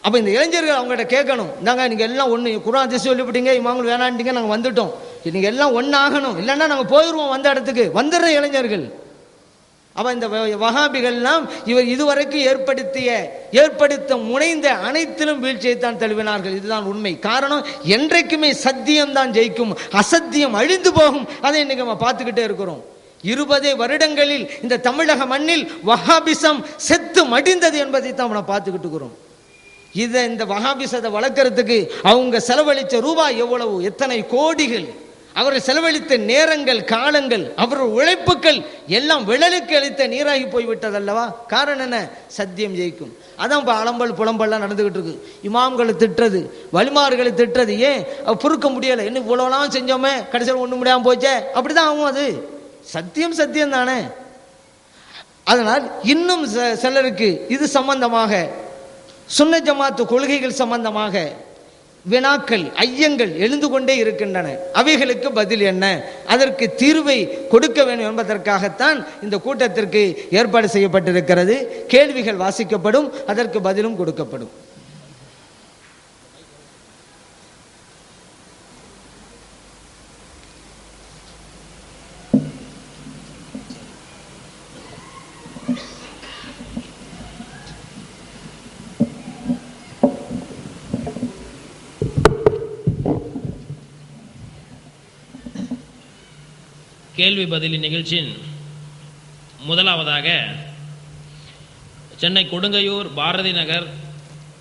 அப்ப இந்த இளைஞர்கள் அவங்ககிட்ட கேட்கணும், இந்தாங்க நீங்க எல்லாம் ஒண்ணு, குர்ஆன் ஹதீஸ் சொல்லிவிட்டீங்க, இமாம்கள் வேணான்ட்டீங்க, நாங்க வந்துட்டோம், நீங்க எல்லாம் ஒன்னாகணும், இல்லைன்னா நாங்க போயிடுவோம், வந்த இடத்துக்கு வந்துடுற இளைஞர்கள். அப்ப இந்த வஹாபிகள்லாம் இவர் இதுவரைக்கும் ஏற்படுத்த முனைந்த அனைத்திலும் வீழ்ச்சியைத்தான் தழுவினார்கள். இதுதான் உண்மை. காரணம், என்றைக்குமே சத்தியம் தான் ஜெயிக்கும், அசத்தியம் அழிந்து போகும். அதை இன்னைக்கு நம்ம பார்த்துக்கிட்டே இருக்கிறோம். 20 வருடங்களில் இந்த தமிழக மண்ணில் வஹாபிசம் செத்து மடிந்தது என்பதை தான் நம்ம பார்த்துக்கிட்டு இருக்கிறோம். இந்த வஹாபிசத்தை வளர்க்கறதுக்கு அவங்க செலவழித்த ரூபாய் எவ்வளவு, எத்தனை கோடிகள், அவர்கள் செலவழித்த நேரங்கள், காலங்கள், அவர்கள் உழைப்புகள் எல்லாம் விழலுக்கு அளித்த நீராகி போய்விட்டது அல்லவா? காரணம் என்ன? சத்தியம் ஜெயிக்கும். அதான் இப்போ அலம்பல் புலம்பல்லாம் நடந்துகிட்டு இருக்கு. இமாம்களை திட்டுறது, வலிமார்களை திட்டுறது. ஏன் பொறுக்க முடியலை? என்ன இவ்வளோலாம் செஞ்சோமே, கடைசியில் ஒன்றும் முடியாமல் போச்சே, அப்படிதான் ஆகும். அது சத்தியம் சத்தியம் தானே. அதனால் இன்னும் சிலருக்கு இது சம்பந்தமாக, சுன்ன ஜமாத்து கொள்கைகள் சம்பந்தமாக வினாக்கள், ஐயங்கள் எழுந்து கொண்டே இருக்கின்றன. அவைகளுக்கு பதில் என்ன, அதற்கு தீர்வை கொடுக்க வேண்டும் என்பதற்காகத்தான் இந்த கூட்டத்திற்கு ஏற்பாடு செய்யப்பட்டிருக்கிறது. கேள்விகள் வாசிக்கப்படும், அதற்கு பதிலும் கொடுக்கப்படும். கேள்வி பதில் நிகழ்ச்சியின் முதலாவதாக சென்னை கொடுங்கையூர் பாரதி நகர்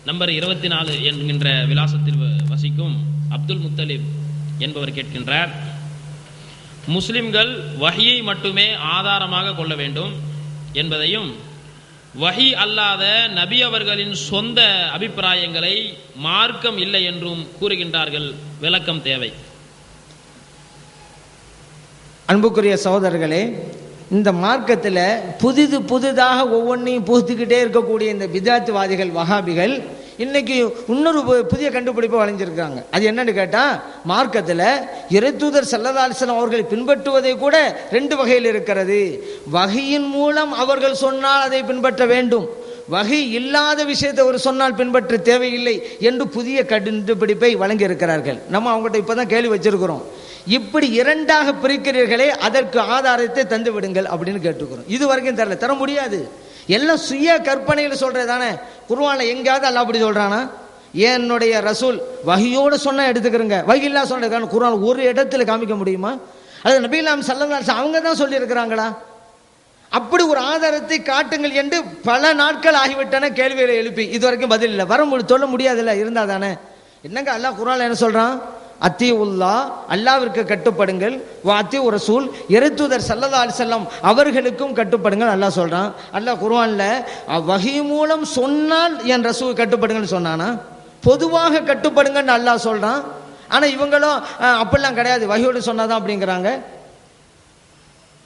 நம்பர் 24 என்கின்ற விலாசத்தில் வசிக்கும் அப்துல் முத்தலிப் என்பவர் கேட்கின்றார், முஸ்லிம்கள் வஹியை மட்டுமே ஆதாரமாக கொள்ள வேண்டும் என்பதையும், வஹி அல்லாத நபி அவர்களின் சொந்த அபிப்பிராயங்களை மார்க்கம் இல்லை என்றும் கூறுகின்றார்கள், விளக்கம் தேவை. அன்புக்குரிய சகோதரர்களே, இந்த மார்க்கத்தில் புதிதாக ஒவ்வொன்றையும் புகுத்திக்கிட்டே இருக்கக்கூடிய இந்த பிதாத்துவாதிகள், வஹாபிகள் இன்னைக்கு இன்னொரு புதிய கண்டுபிடிப்பை வளைஞ்சிருக்காங்க. அது என்னன்னு கேட்டால், மார்க்கத்தில் இறைத்தூதர் ஸல்லல்லாஹு அலைஹி வஸல்லம் அவர்களை பின்பற்றுவதை கூட 2 வகையில் இருக்கிறது. வஹியின் மூலம் அவர்கள் சொன்னால் அதை பின்பற்ற வேண்டும், வஹி இல்லாத விஷயத்தை ஒரு சொன்னால் பின்பற்ற தேவையில்லை என்று புதிய கண்டுபிடிப்பை வழங்கி இருக்கிறார்கள். நம்ம அவங்ககிட்ட இப்போதான் கேள்வி வச்சிருக்கிறோம். இப்படி 2ஆக பிரிக்கிறீர்களே, அதற்கு ஆதாரத்தை தந்து விடுங்கள் அப்படின்னு கேட்டுக்கிறோம். இது வரைக்கும் தர முடியாது. எல்லாம் சுய கற்பனையில் சொல்றதானே. குர்ஆன்ல எங்கேயாவது அல்லாஹ் அப்படி சொல்றானா? என்னுடைய ரசூல் வஹியோட சொன்னா எடுத்துக்கிறங்க, வஹி இல்லா சொன்னதுக்கான குர்ஆன் ஒரு இடத்துல காமிக்க முடியுமா? அது நபிகள் ஸல்லல்லாஹு அலைஹி வஸல்லம் அவங்க தான் சொல்லி இருக்கிறாங்களா? அப்படி ஒரு ஆதாரத்தை காட்டுங்கள் என்று பல நாட்கள் ஆகிவிட்டன கேள்விகளை எழுப்பி இதுவரைக்கும் பதில் இல்லை. சொல்ல முடியாதுல்ல, இருந்தா தானே. என்னங்க அல்லாஹ் குர்ஆன்ல என்ன சொல்றான்? அத்தியுல்லா, அல்லாவிற்கு கட்டுப்படுங்கள், அத்தியு ரசூல், இறைத்தூதர் ஸல்லல்லாஹு அலைஹி வஸல்லம் அவர்களுக்கும் கட்டுப்படுங்கள் அல்லாஹ் சொல்றான். அல்லாஹ் குர்ஆன்ல வஹி மூலம் சொன்னால் என் ரசூல் கட்டுப்படுங்கன்னு சொன்னானா? பொதுவாக கட்டுப்படுங்கன்னு அல்லாஹ் சொல்றான். ஆனா இவங்களும் அப்படிலாம் கிடையாது, வஹியோடு சொன்னாதான் அப்படிங்கிறாங்க.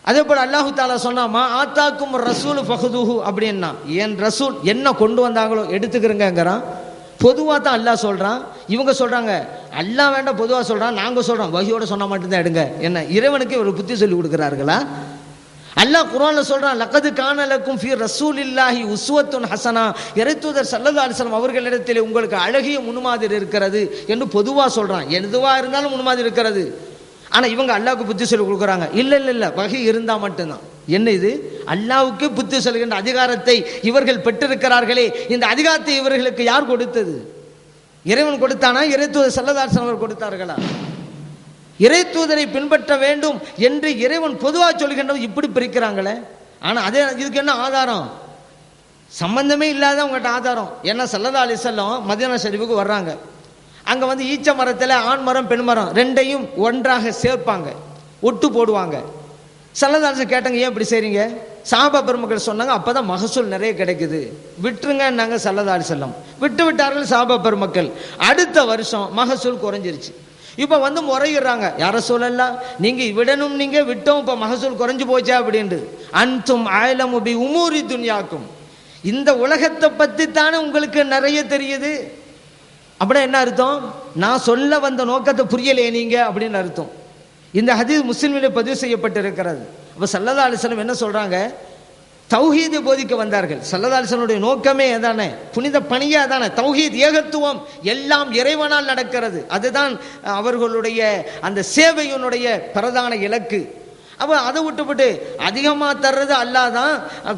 அதே போல அல்லாஹு தாலா சொன்னாமா, ஆத்தாக்கும் ரசூல் ஃபஹுதுஹு அப்படின்னா, என் ரசூல் என்ன கொண்டு வந்தாங்களோ எடுத்துக்கிறங்கிறான். பொதுவாக தான் அல்லாஹ் சொல்றான். இவங்க சொல்றாங்க அல்லாஹ் வேண்டாம், பொதுவாக சொல்றான். நாங்க சொல்றோம் வஹியோட சொன்னா மட்டும்தான் எடுங்க. என்ன இறைவனுக்கு ஒரு புத்தி சொல்லி கொடுக்கிறார்களா? அல்லாஹ் குர்ஆன்ல சொல்றான், லக்கது கான லக்கும் ஃபீ ரசூலில்லாஹி உஸ்வத்துன் ஹஸனா, இறைத்தூதர் ஸல்லல்லாஹு அலைஹி வஸல்லம் அவர்களிடத்தில் உங்களுக்கு அழகிய முன்மாதிரி இருக்கிறது என்று பொதுவாக சொல்றான். எதுவா இருந்தாலும் முன்மாதிரி இருக்கிறது. ஆனா இவங்க அல்லாஹ்வுக்கு புத்தி சொல்லி கொடுக்குறாங்க. இல்ல இல்ல இல்ல, வஹி இருந்தா மட்டும்தான். என்ன இது? அல்லாஹ்வுக்கு புத்தி சொல்கின்ற அதிகாரத்தை இவர்கள் பெற்றிருக்கிறார்களே, இந்த அதிகாரத்தை இவர்களுக்கு யார் கொடுத்தது? இறைவன் கொடுத்தானா? இறைத்தூதர் ஸல்லல்லாஹு அலைஹி வஸல்லம் கொடுத்தார்களா? இறை தூதரை பின்பற்ற வேண்டும் என்று இறைவன் பொதுவாக சொல்கின்றவர் இப்படி பிரிக்கிறாங்களே. ஆனா அதே இதுக்கு என்ன ஆதாரம்? சம்பந்தமே இல்லாத உங்கள்கிட்ட ஆதாரம். ஏன்னா ஸல்லல்லாஹு அலைஹி வஸல்லம் மதீனா ஷரீஃபுக்கு வர்றாங்க. அங்க வந்து ஈச்ச மரத்துல ஆண் மரம் பெண் மரம் ரெண்டையும் ஒன்றாக சேர்ப்பாங்க, ஒட்டு போடுவாங்க. ஸல்லல்லாஹு அலைஹி வஸல்லம் கேட்டாங்க, ஏன் இப்படி செய்றீங்க? சஹாபா பெருமக்கள் சொன்னாங்க, அப்பதான் மகசூல் நிறைய கிடைக்குது, விட்டுருங்கன்னாங்க ஸல்லல்லாஹு அலைஹி வஸல்லம். விட்டு விட்டார்கள் சஹாபா பெருமக்கள். அடுத்த வருஷம் மகசூல் குறைஞ்சிருச்சு. இப்ப வந்து முறையிடுறாங்க, யார சொல்லலாம், நீங்க விடணும், நீங்க விட்டோம், இப்ப மகசூல் குறைஞ்சு போச்சா அப்படின்ட்டு. அன்தும் அயலமு பி உமூரி துன்யாக்கும், இந்த உலகத்தை பத்தி தானே உங்களுக்கு நிறைய தெரியுது. அப்படின்னா என்ன அர்த்தம்? நான் சொல்ல வந்த நோக்கத்தை புரியலையே நீங்க அப்படின்னு அர்த்தம். இந்த ஹதீஸ் முஸ்லிமிலே பதிவு செய்யப்பட்டிருக்கிறது. அப்ப ஸல்லல்லாஹு அலைஹி வஸல்லம் என்ன சொல்றாங்க? தௌஹீதை போதிக்க வந்தார்கள். ஸல்லல்லாஹு அலைஹி வஸல்லம் நோக்கமே அதானே, புனித பணியே அதானே. தௌஹீத், ஏகத்துவம், எல்லாம் இறைவனால் நடக்கிறது. அதுதான் அவர்களுடைய அந்த சேவையினுடைய பிரதான இலக்கு. அப்ப அதை விட்டுவிட்டு அதிகமா தர்றது அல்லாதான்,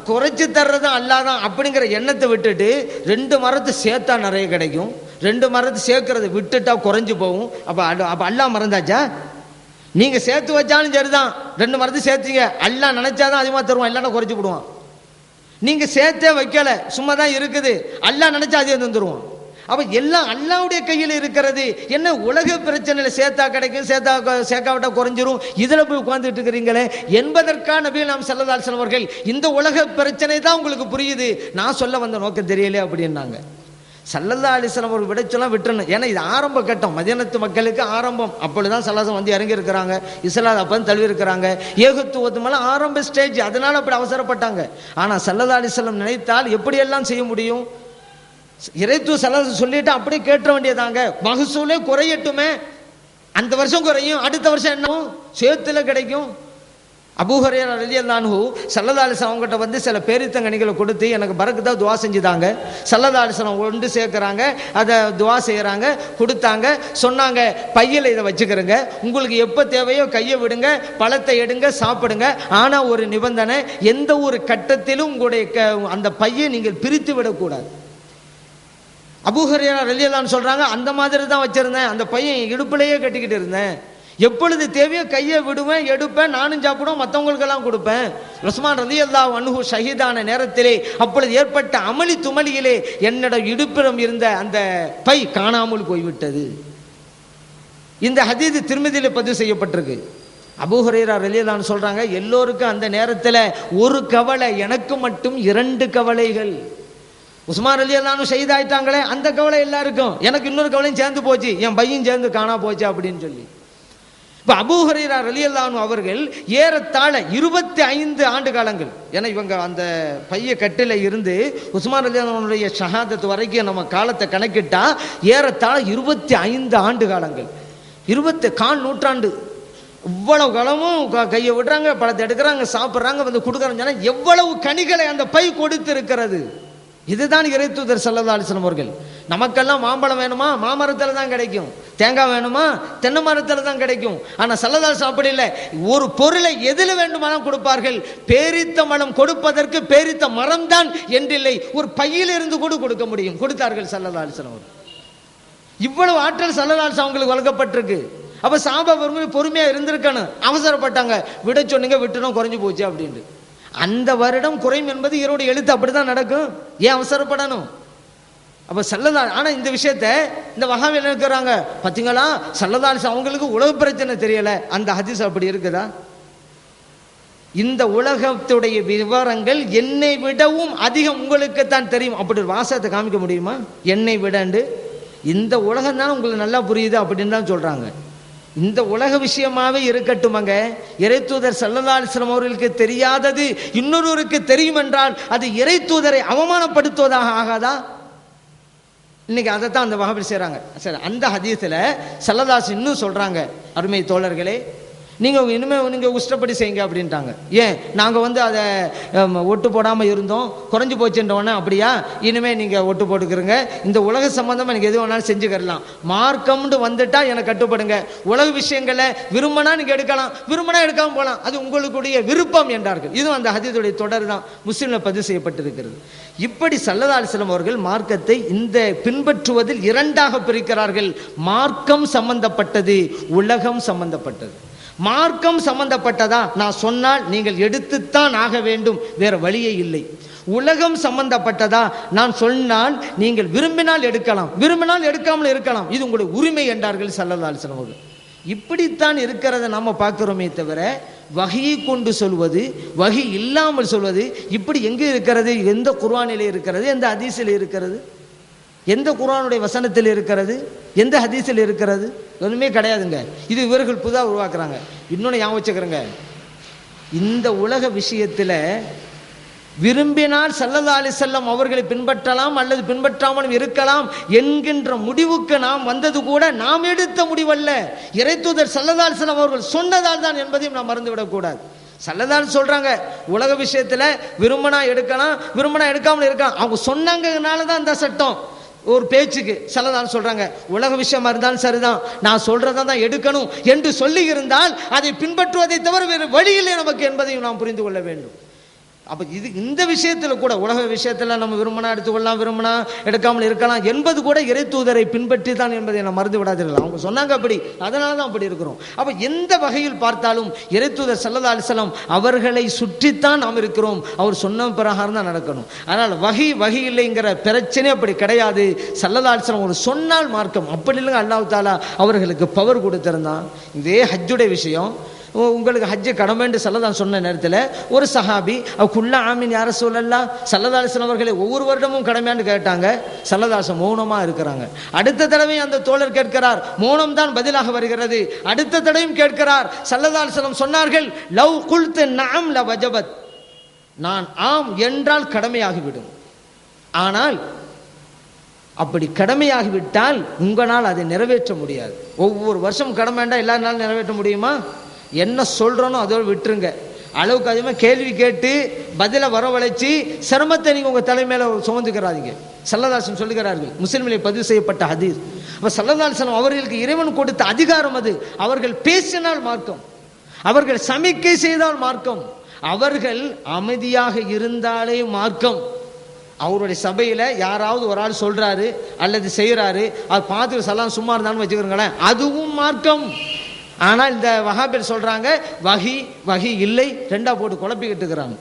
குறைச்சு தர்றது அல்லாதான் அப்படிங்கிற எண்ணத்தை விட்டுட்டு 2 மரத்தை சேர்த்தா நிறைய கிடைக்கும், 2 மரத்தை சேர்க்கறது விட்டுட்டா குறைஞ்சு போகும். அப்ப அல்லாஹ் மறந்தாச்சா? நீங்க சேர்த்து வச்சாலும் சரிதான், 2 மரத்தை சேர்த்தீங்க, அல்லாஹ் நினைச்சாதான் அதிகமா தருவான், இல்லைன்னா குறைச்சு விடுவான். நீங்க சேர்த்தே வைக்கல, சும்மா தான் இருக்குது, அல்லாஹ் நினைச்சா அதிகம் தந்துருவான். அப்ப எல்லாம் அல்லாஹ்வுடைய கையில் இருக்கிறது. என்ன உலக பிரச்சனையில சேர்த்தா கிடைக்கும், சேர்க்காவிட்டா குறைஞ்சிரும், இதுல போய் உட்கார்ந்துட்டு இருக்கிறீங்களே என்பதற்கான நபி நாம் ஸல்லல்லாஹு அலைஹி வஸல்லம் அவர்கள் இந்த உலக பிரச்சனை தான் உங்களுக்கு புரியுது, நான் சொல்ல வந்த நோக்கம் தெரியல அப்படின்னாங்க. ஸல்லல்லாஹு அலைஹி வஸல்லம் அவர்கள் விட சொல்ல விட்டுறணும். ஏன்னா இது ஆரம்ப கட்டம், மதீனத்து மக்களுக்கு ஆரம்பம். அப்பொழுதுதான் ஸல்லல்லாஹு வந்து இறங்கி இருக்கிறாங்க, இஸ்லாம் அப்பதான் தழுவி இருக்கிறாங்க, ஏகத்துவத்து மேல ஆரம்ப ஸ்டேஜ், அதனால அப்படி அவசரப்பட்டாங்க. ஆனா ஸல்லல்லாஹு அலைஹி வஸல்லம் நினைத்தால் எப்படியெல்லாம் செய்ய முடியும்? இறைத்து ஸல்லல்லாஹு சொல்லிட்டு அப்படியே கேட்ட வேண்டியதாங்க. மகசூலே குறையட்டுமே, அந்த வருஷம் குறையும், அடுத்த வருஷம் என்ன சேர்த்துல கிடைக்கும். அபூ ஹுரைரா ரலியல்லாஹு அன்ஹு ஸல்லல்லாஹு அலைஹி வஸல்லம் அவங்ககிட்ட வந்து சில பேரித்தங்கனிகளை கொடுத்து எனக்கு பரக்கத்தா துஆ செஞ்சுதாங்க. ஸல்லல்லாஹு அலைஹி வஸல்லம் ஒன்று சேர்க்குறாங்க, அதை துஆ செய்கிறாங்க, கொடுத்தாங்க, சொன்னாங்க பையில் இதை வச்சுக்கிறங்க, உங்களுக்கு எப்போ தேவையோ கையை விடுங்க, பழத்தை எடுங்க, சாப்பிடுங்க. ஆனால் ஒரு நிபந்தனை, எந்த ஒரு கட்டத்திலும் உங்களுடைய அந்த பையை நீங்கள் பிரித்து விடக்கூடாது. அபூ ஹுரைரா ரலியல்லாஹு அன்ஹு சொல்றாங்க, அந்த மாதிரி தான் வச்சிருந்தேன், அந்த பையன் இடுப்புலையே கட்டிக்கிட்டு இருந்தேன், எப்பொழுது தேவையோ கையை விடுவேன், எடுப்பேன், நானும் சாப்பிடுவேன், மற்றவங்களுக்கெல்லாம் கொடுப்பேன். உஸ்மான் ரலியல்லாஹு அன்ஹு ஷஹீதான நேரத்திலே அப்பொழுது ஏற்பட்ட அமளி துமளியிலே என்னோட இடுப்பிடம் இருந்த அந்த பை காணாமல் போய்விட்டது. இந்த ஹதீஸ் திர்மிதியிலே பதிவு செய்யப்பட்டிருக்கு. அபூ ஹுரைரா ரலியல்லாஹு அன்ஹு சொல்றாங்க, எல்லோருக்கும் அந்த நேரத்தில் ஒரு கவலை, எனக்கு மட்டும் 2 கவலைகள். உஸ்மான் ரலியல்லாஹு அன்ஹு ஷஹீத் ஆயிட்டாங்களே, அந்த கவலை எல்லாருக்கும், எனக்கு இன்னொரு கவலையும் சேர்ந்து போச்சு, என் பையன் சேர்ந்து காணா போச்சு அப்படின்னு சொல்லி. இப்ப அபூ ஹுரைரா ரலியல்லாஹு அன்ஹு அவர்கள் ஏறத்தாழ 25 ஆண்டு காலங்கள், ஏன்னா இவங்க அந்த பைய கட்டில இருந்து உஸ்மான் ரலியல்லாஹு அன்ஹுடைய ஷஹாதத் வரைக்கும் நம்ம காலத்தை கணக்கிட்டா ஏறத்தாழ 25 ஆண்டு காலங்கள், 20 நூற்றாண்டு. இவ்வளவு காலமும் கையை விடுறாங்க, பழத்தை எடுக்கிறாங்க, சாப்பிட்றாங்க, வந்து கொடுக்குறாங்க. எவ்வளவு கனிகளை அந்த பை கொடுத்திருக்கிறது. இதுதான் இறைத்தூதர் ஸல்லல்லாஹு அலைஹி வஸல்லம் அவர்கள். நமக்கெல்லாம் மாம்பழம் வேணுமா, மாமரத்தில் தான் கிடைக்கும், தேங்காய் வேணுமா, தென்னை மரத்தில் தான் கிடைக்கும். ஆனால் ஸல்லல்லாஹு அலைஹி வஸல்லம் அப்படி இல்லை, ஒரு பொருளை எதில் வேண்டுமானாலும் கொடுப்பார்கள். பேரித்த மரம் கொடுப்பதற்கு பேரித்த மரம் தான் என்றில்லை, ஒரு பையில் இருந்து கூட கொடுக்க முடியும், கொடுத்தார்கள் ஸல்லல்லாஹு அலைஹி வஸல்லம். இவ்வளவு ஆற்றல் ஸல்லல்லாஹு அலைஹி வஸல்லம் அவங்களுக்கு வழங்கப்பட்டிருக்கு. அப்ப சஹாபா பொறுமையா இருந்திருக்கணும், அவசரப்பட்டாங்க, விட சொன்னீங்க, விட்டுனோம், குறைஞ்சு போச்சு அப்படின்ட்டு. அந்த வருடம் குறையும் என்பது இவருடைய எழுத்து, அப்படிதான் நடக்கும், ஏன் அவசரப்படணும்? அப்ப ஸல்லல்லாஹு, ஆனா இந்த விஷயத்த இந்த வஹாபி என்ன இருக்கிறாங்க பாத்தீங்களா, ஸல்லல்லாஹு அலைஹி வஸல்லம் அவங்களுக்கு உலக பிரச்சனை தெரியல, அந்த ஹதீஸ் அப்படி இருக்குதா? இந்த உலகத்துடைய விவரங்கள் என்னை விடவும் அதிகம் உங்களுக்கு தான் தெரியும், அப்படி ஒரு வாசகத்தை காமிக்க முடியுமா? என்னை விடண்டு இந்த உலகம் தான் உங்களுக்கு நல்லா புரியுது அப்படின்னு தான் சொல்றாங்க. இந்த உலக விஷயமாவே இருக்கட்டுமாங்க, இறைத்தூதர் ஸல்லல்லாஹு அலைஹி வஸல்லம் அவர்களுக்கு தெரியாதது இன்னொருவருக்கு தெரியும் என்றால் அது இறைத்தூதரை அவமானப்படுத்துவதாக ஆகாதா? இன்னைக்கு அதைத்தான் அந்த வஹாபி செய்றாங்க. சரி, அந்த ஹதீஸ்ல ஸல்லல்லாஹு அலைஹி வஸல்லம் இன்னும் சொல்றாங்க, அருமை தோழர்களே, நீங்கள் இனிமேல் நீங்கள் இஷ்டப்படி செய்யுங்க அப்படின்ட்டாங்க. ஏன் நாங்கள் அதை ஒட்டு போடாமல் இருந்தோம், குறைஞ்சி போச்சுன்றவொன்னே அப்படியா இனிமேல் நீங்கள் ஒட்டு போட்டுக்கிறங்க, இந்த உலக சம்பந்தமாக எனக்கு எது வேணாலும் செஞ்சுக்கிறலாம், மார்க்கம்னு வந்துட்டா எனக்கு கட்டுப்படுங்க, உலக விஷயங்களை விரும்பினா நீங்கள் எடுக்கலாம், விரும்பினா எடுக்காமல் போகலாம், அது உங்களுடைய விருப்பம் என்றார்கள். இதுவும் அந்த ஹதீஸுடைய தொடர் தான் முஸ்லிமில் பதிவு செய்யப்பட்டிருக்கிறது. இப்படி ஸல்லல்லாஹு அலைஹி வஸல்லம் அவர்கள் மார்க்கத்தை இந்த பின்பற்றுவதில் இரண்டாக பிரிக்கிறார்கள். மார்க்கம் சம்பந்தப்பட்டது, உலகம் சம்பந்தப்பட்டது. மார்க்கம் சம்பந்தப்பட்டதா நான் சொன்னால் நீங்கள் எடுத்துத்தான் ஆக வேண்டும், வேற வழியே இல்லை. உலகம் சம்பந்தப்பட்டதா நான் சொன்னால் நீங்கள் விரும்பினால் எடுக்கலாம், விரும்பினால் எடுக்காமல் இருக்கலாம், இது உங்களுடைய உரிமை என்றார்கள் ஸல்லல்லாஹு அலைஹி வஸல்லம் அவர்கள். இப்படித்தான் இருக்கிறத நாம பார்க்கிறோமே தவிர வஹியை கொண்டு சொல்வது, வஹி இல்லாமல் சொல்வது இப்படி எங்கே இருக்கிறது? எந்த குர்ஆனிலே இருக்கிறது? எந்த ஹதீஸில் இருக்கிறது? எந்த குர்ஆனுடைய வசனத்தில் இருக்கிறது? எந்த ஹதீஸில் இருக்கிறது? ஒன்றுமே கிடையாதுங்க. இது இவர்கள் புதாக உருவாக்குறாங்க. இன்னொன்று ஞாபகம் வச்சுக்கிறேங்க, இந்த உலக விஷயத்தில் விரும்பினால் ஸல்லல்லாஹு அலைஹி வஸல்லம் அவர்களை பின்பற்றலாம் அல்லது பின்பற்றாமல் இருக்கலாம் என்கின்ற முடிவுக்கு நாம் வந்தது கூட நாம் எடுத்த முடிவல்ல, இறைத்தூதர் ஸல்லல்லாஹு அலைஹி வஸல்லம் அவர்கள் சொன்னதால் தான் என்பதையும் நாம் மறந்துவிடக்கூடாது. ஸல்லல்லாஹு சொல்றாங்க உலக விஷயத்தில் விரும்பினா எடுக்கலாம், விரும்பினா எடுக்காமல் இருக்கலாம், அவங்க சொன்னாங்கனால தான் இந்த சட்டம். ஒரு பேச்சுக்கு ஸல்லல்லாஹு சொல்றாங்க உலக விஷயமா இருந்தாலும் சரிதான், நான் சொல்றதை தான் எடுக்கணும் என்று சொல்லி இருந்தால் அதை பின்பற்றுவதை தவிர வேறு வழியில்லை நமக்கு என்பதையும் நாம் புரிந்து கொள்ள வேண்டும். அப்போ இது இந்த விஷயத்தில் கூட உலக விஷயத்தில் நம்ம விரும்பினா எடுத்துக்கொள்ளலாம், விரும்பினா எடுக்காமல் இருக்கலாம் என்பது கூட இறை தூதரை பின்பற்றி தான் என்பதை நம்ம மறந்து விடாதீர்கள். அவங்க சொன்னாங்க அப்படி, அதனால தான் அப்படி இருக்கிறோம். அப்போ எந்த வகையில் பார்த்தாலும் இறை தூதர் ஸல்லல்லாஹு அலைஹி வஸல்லம் அவர்களை சுற்றித்தான் நாம் இருக்கிறோம், அவர் சொன்ன பிரகாரம் தான் நடக்கணும். அதனால் வகி இல்லைங்கிற பிரச்சனை அப்படி கிடையாது. ஸல்லல்லாஹு அலைஹி வஸல்லம் ஒரு சொன்னால் மார்க்கம், அப்படி இல்லைங்க. அல்லாஹ் தஆலா அவர்களுக்கு பவர் கொடுத்திருந்தான். இதே ஹஜ்ஜுடைய விஷயம், உங்களுக்கு ஹஜ்ஜு கடமைன்னு ஸல்லல்லாஹு சொன்ன நேரத்தில் ஒரு சஹாபி குல்ல ஆமீன் யா ரசூலல்லாஹ், ஸல்லல்லாஹு அலைஹி வஸல்லம் அவர்களே ஒவ்வொரு வருடமும் கடமையான்னு கேட்டாங்க. ஸல்லல்லாஹு மௌனமாக இருக்கிறாங்க. அடுத்த தடவை அந்த தோழர் கேட்கிறார், மௌனம் தான் பதிலாக வருகிறது. அடுத்த தடவையும் கேட்கிறார். ஸல்லல்லாஹு அலைஹி வஸல்லம் சொன்னார்கள் லவ் குல்து நஅம் லவஜபத், நான் ஆம் என்றால் கடமையாகிவிடும், ஆனால் அப்படி கடமையாகிவிட்டால் உங்களால் அதை நிறைவேற்ற முடியாது. ஒவ்வொரு வருஷம் கடமைண்டா எல்லா நாளும் நிறைவேற்ற முடியுமா? என்ன சொல்கிறோனோ அதோடு விட்டுருங்க. அளவுக்கு அதிகமாக கேள்வி கேட்டு பதிலை வரவழைச்சி சிரமத்தை நீங்கள் உங்கள் தலைமையில் சுமந்துக்கிறாதீங்க. ஸல்லல்லாஹு அலைஹி வஸல்லம் சொல்லுகிறார்கள், முஸ்லிமிலே பதிவு செய்யப்பட்ட ஹதீஸ். அப்போ ஸல்லல்லாஹு அலைஹி வஸல்லம் அவர்களுக்கு இறைவன் கொடுத்த அதிகாரம் அது. அவர்கள் பேசினால் மார்க்கம், அவர்கள் சமிக்கை செய்தால் மார்க்கம், அவர்கள் அமைதியாக இருந்தாலே மார்க்கம். அவருடைய சபையில் யாராவது ஒரு ஆள் சொல்கிறாரு அல்லது செய்கிறாரு, அது பார்த்துட்டு ஸல்லல்லாஹு சும்மா இருந்தாலும் வச்சுக்கிறோங்களேன், அதுவும் மார்க்கம். ஆனால் இந்த வஹாபில் சொல்கிறாங்க வஹி இல்லை, ரெண்டா போட்டு குழப்பிக்கிட்டு இருக்கிறாங்க.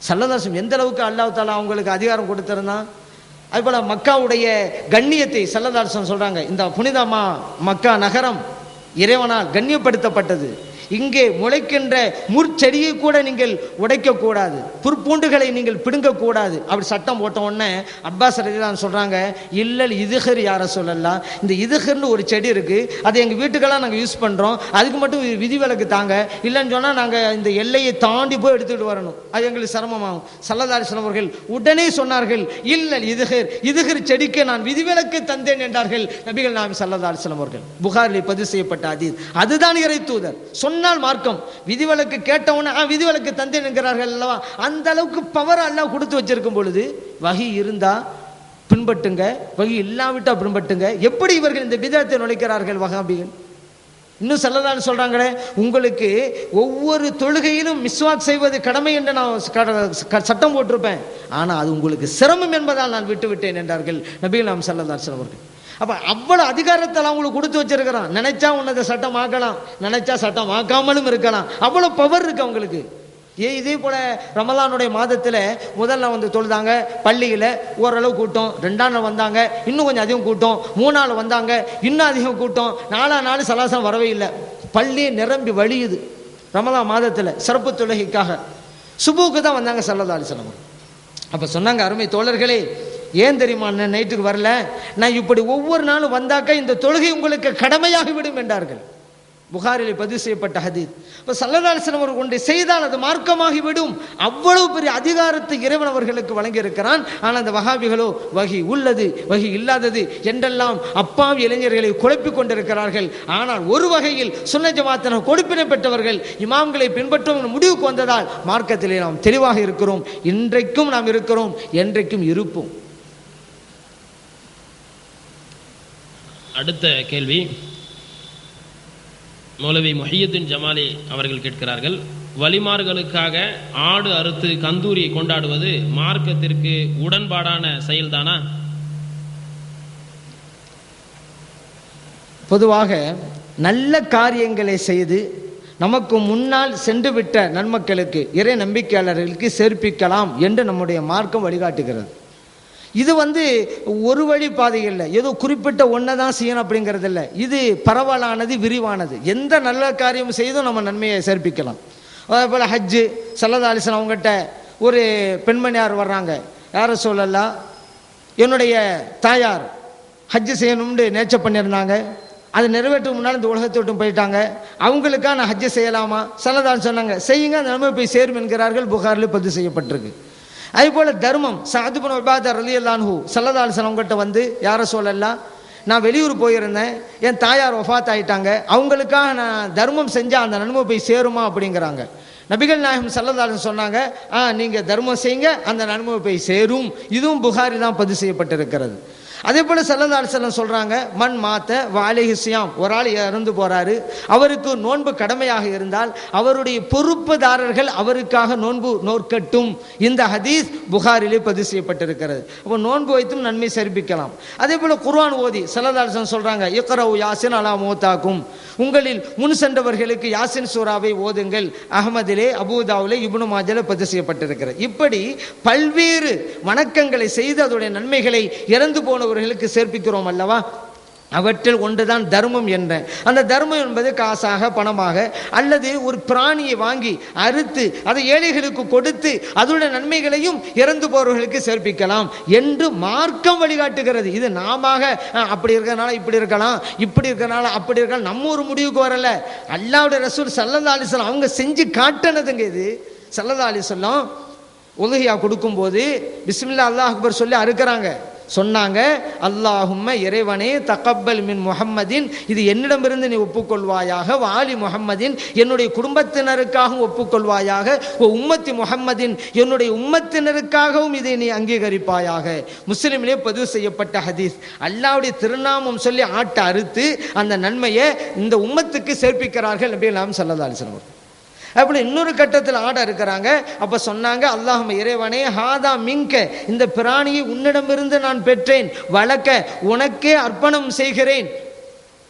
ஸல்லல்லாஹு அலைஹி வஸல்லம் எந்த அளவுக்கு அல்லாஹ் தஆலா அவங்களுக்கு அதிகாரம் கொடுத்திருந்தான். அதுபோல் மக்காவுடைய கண்ணியத்தை ஸல்லல்லாஹு அலைஹி வஸல்லம் சொல்கிறாங்க, இந்த புனிதமா மக்கா நகரம் இறைவனால் கண்ணியப்படுத்தப்பட்டது. இங்கே முளைக்கின்ற முற்செடியை கூட நீங்கள் உடைக்கக்கூடாது, புற்பூண்டுகளை நீங்கள் பிடுங்கக்கூடாது. அப்படி சட்டம் போட்ட உடனே அப்பாஸ் ரலியல்லாஹு சொல்கிறாங்க, இல்லல் இதுஹர் யா ரசூலல்லாஹ், இந்த இதுஹர்னு ஒரு செடி இருக்குது, அதை எங்கள் வீட்டுக்கெல்லாம் நாங்கள் யூஸ் பண்ணுறோம், அதுக்கு மட்டும் விதிவிலக்கு தாங்க, இல்லைன்னு சொன்னால் நாங்கள் இந்த எல்லையை தாண்டி போய் எடுத்துகிட்டு வரணும், அது எங்களுக்கு சிரமமாகும். ஸல்லல்லாஹு அலைஹி வஸல்லம் அவர்கள் உடனே சொன்னார்கள், இல்லல் இதுஹர் செடிக்கு நான் விதிவிலக்கு தந்தேன் என்றார்கள் நபிகள் நாயகம் ஸல்லல்லாஹு அலைஹி வஸல்லம் அவர்கள். புகாரிலே பதிவு செய்யப்பட்ட ஹதீஸ். அதுதான் இறை தூதர் சொன்னால் மார்க்கம். விதிவிலக்கு கேட்டவன விதிவிலக்கு தந்தேன் என்கிறார்கள் அல்லவா, அந்த அளவுக்கு பவர் அல்லாஹ் கொடுத்து வச்சிருக்கும் பொழுது வஹி இருந்தா பின்பற்றுங்க, வஹி இல்லாவிட்டா பின்பற்றுங்க. எப்படி இவர்கள் இந்த பிதஅத்தை நுழைக்கிறார்கள் வஹாபிகள்? இன்னும் ஸல்லல்லாஹு சொல்றாங்களே, உங்களுக்கு ஒவ்வொரு தொழுகையிலும் மிஸ்வாக் செய்வது கடமை என்று நான் சட்டம் போட்டிருப்பேன், ஆனால் அது உங்களுக்கு சிரமம் என்பதால் நான் விட்டு விட்டேன் என்றார்கள் நபிகள் நாயகம் ஸல்லல்லாஹு அலைஹி வஸல்லம். அப்போ அவ்வளோ அதிகாரத்தில் அவங்களுக்கு கொடுத்து வச்சிருக்கிறான். நினைச்சா உன்னதை சட்டம் ஆக்கலாம், நினைச்சா சட்டம் ஆக்காமலும் இருக்கலாம், அவ்வளோ பவர் இருக்கு அவங்களுக்கு. இதே போல ரமலானுடைய மாதத்தில் முதல்ல தொழுதாங்க, பள்ளியில் ஓரளவு கூட்டம், 2ஆம் நாள் வந்தாங்க இன்னும் கொஞ்சம் அதிகம் கூட்டம், 3 நாள் வந்தாங்க இன்னும் அதிகம் கூட்டம், 4ஆம் நாள் சலாசம் வரவே இல்லை, பள்ளியே நிரம்பி வழியுது. ரமலான் மாதத்தில் சிறப்பு தொழுகைக்காக சுபுக்கு தான் வந்தாங்க ஸல்லல்லாஹு அலைஹி வஸல்லம். அப்போ சொன்னாங்க, அருமை தோழர்களே, ஏன் தெரியுமா நைட்டுக்கு வரல, நான் இப்படி ஒவ்வொரு நாளும் வந்தாக்க இந்த தொழுகை உங்களுக்கு கடமையாகிவிடும் என்றார்கள். புகாரிலே பதிவு செய்யப்பட்ட ஹதீஸ். இப்போ ஸல்லல்லாஹு அலைஹி வஸல்லம் அவர்கள் ஒன்றை செய்தால் அது மார்க்கமாகிவிடும். அவ்வளவு பெரிய அதிகாரத்தை இறைவன் அவர்களுக்கு வழங்கியிருக்கிறான். ஆனால் அந்த வஹாபிகளோ வஹி உள்ளது வஹி இல்லாதது என்றெல்லாம் அப்பாவி இளைஞர்களை குழப்பிக் கொண்டிருக்கிறார்கள். ஆனால் ஒரு வகையில் சுன்னத் ஜமாத்தினர் கொடுப்பினை பெற்றவர்கள் இமாம்களை பின்பற்றும் முடிவுக்கு வந்ததால் மார்க்கத்திலே நாம் தெளிவாக இருக்கிறோம். இன்றைக்கும் நாம் இருக்கிறோம், என்றைக்கும் இருப்போம். அடுத்த கேள்வி மௌலவி முஹியுத்தீன் ஜமாலி அவர்கள் கேட்கிறார்கள், வலிமார்களுக்காக ஆடு அறுத்து கந்தூரி கொண்டாடுவது மார்க்கத்திற்கு உடன்பாடான செயல்தானா? பொதுவாக நல்ல காரியங்களை செய்து நமக்கு முன்னால் சென்றுவிட்ட நன்மக்களுக்கு இறை நம்பிக்கையாளர்களுக்கு சேர்ப்பிக்கலாம் என்று நம்முடைய மார்க்கம் வழிகாட்டுகிறது. இது ஒரு வழி பாதை இல்லை, ஏதோ குறிப்பிட்ட ஒன்றை தான் செய்யணும் அப்படிங்கிறது இல்லை. இது பரவலானது, விரிவானது. எந்த நல்ல காரியம் செய்தும் நம்ம நன்மையை சேர்ப்பிக்கலாம். அதே போல் ஹஜ்ஜு, ஸல்லல்லாஹு அலைஹி வஸல்லம் அவங்ககிட்ட ஒரு பெண்மணியார் வர்றாங்க, யார சொல்லலாம், என்னுடைய தாயார் ஹஜ்ஜு செய்யணும்னு நேர்ச்சை பண்ணியிருந்தாங்க, அது நிறைவேற்றும் முன்னால் இந்த உலகத்தை விட்டு போயிட்டாங்க, அவங்களுக்காக நான் ஹஜ்ஜு செய்யலாமா? ஸல்லல்லாஹு அலைஹி வஸல்லம் சொன்னாங்க, செய்யுங்க, அந்த நன்மை போய் சேரும் என்கிறார்கள். புகாரில் பதிவு செய்யப்பட்டிருக்கு. அதே போல தர்மம், சஅத் இப்னு உபாதா ரலியல்லாஹு அன்ஹு ஸல்லல்லாஹு அலைஹி வஸல்லம் கிட்ட யார சொல்லலாம், நான் வெளியூர் போயிருந்தேன், என் தாயார் வஃபாத் ஆயிட்டாங்க, அவங்களுக்காக நான் தர்மம் செஞ்சா அந்த நன்மை போய் சேருமா அப்படிங்கிறாங்க. நபிகள் நாயகம் ஸல்லல்லாஹு அலைஹி வஸல்லம் சொன்னாங்க, நீங்க தர்மம் செய்யுங்க, அந்த நன்மை போய் சேரும். இதுவும் புகாரி தான் பதிவு செய்யப்பட்டிருக்கிறது. அதே போல ஸல்லல்லாஹு அலைஹி வஸல்லம் சொல்றாங்க, மன் மாத்த வஅலைஹி ஸியாம், ஒரு ஆள் இறந்து போறாரு, அவருக்கு நோன்பு கடமையாக இருந்தால் அவருடைய பொறுப்புதாரர்கள் அவருக்காக நோன்பு நோற்கட்டும். இந்த ஹதீஸ் புகாரிலே பதிவு செய்யப்பட்டிருக்கிறது. அப்போ நோன்பு வைத்தும் நன்மை சேர்ப்பிக்கலாம். அதே போல குர்ஆன் ஓதி ஸல்லல்லாஹு அலைஹி வஸல்லம் சொல்றாங்க, இக்ரவு யாசின் அலா மௌதாக்கும், உங்களில் முன் சென்றவர்களுக்கு யாசின் சூராவை ஓதுங்கள். அஹ்மதிலே, அபூதாவுலே, இப்னு மாஜால பதிவு செய்யப்பட்டிருக்கிறது. இப்படி பல்வேறு வணக்கங்களை செய்து அதோடைய நன்மைகளை இறந்து போனவர்களுக்கு சேர்ப்பிக்கிறோம் அல்லவா, அவற்றில் ஒன்றுதான் தர்மம் என்ற. அந்த தர்மம் என்பது காசாக, பணமாக, அல்லது ஒரு பிராணியை வாங்கி அறுத்து அதை ஏழைகளுக்கு கொடுத்து அதோட நன்மைகளையும் இறந்து போறவர்களுக்கு சேர்ப்பிக்கலாம் என்று மார்க்கம் வழிகாட்டுகிறது. இது நாம அப்படி இருக்கிறனால இப்படி இருக்கலாம், இப்படி இருக்கிறனால அப்படி இருக்கலாம், நம்ம ஒரு முடிவுக்கு வரல. அல்லாஹ்வுடைய ரசூல் ஸல்லல்லாஹு அலைஹி வஸல்லம் அவங்க செஞ்சு காட்டினதுங்க இது. ஸல்லல்லாஹு அலைஹி வஸல்லம் உலஹியா கொடுக்கும்போது பிஸ்மில்லாஹ் அல்லாஹ் அக்பர் சொல்லி அறுக்கிறாங்க. சொன்னாங்க, அல்லாஹும்ம இறைவனே தகப்பல் மின் முஹம்மதின், இது என்னிடமிருந்து நீ ஒப்புக்கொள்வாயாக, வாலி முஹம்மதின், என்னுடைய குடும்பத்தினருக்காகவும் ஒப்புக்கொள்வாயாக, உம்மத்தி முஹம்மதின், என்னுடைய உம்மத்தினருக்காகவும் இதை நீ அங்கீகரிப்பாயாக. முஸ்லிமிலே பதிவு செய்யப்பட்ட ஹதீஸ். அல்லாஹ்வுடைய திருநாமம் சொல்லி ஆட்டை அறுத்து அந்த நன்மையை இந்த உம்மத்துக்கு சேர்ப்பிக்கிறார்கள் நபிகள் ஸல்லல்லாஹு அலைஹி வஸல்லம். அப்படி இன்னொரு கட்டத்தில் ஆட இருக்கிறாங்க. அப்ப சொன்னாங்க, அல்லாஹும்ம இறைவனே ஹாதா மின்க, இந்த பிராணியை உன்னிடமிருந்து நான் பெற்றேன், வழக்க உனக்கே அர்ப்பணம் செய்கிறேன்,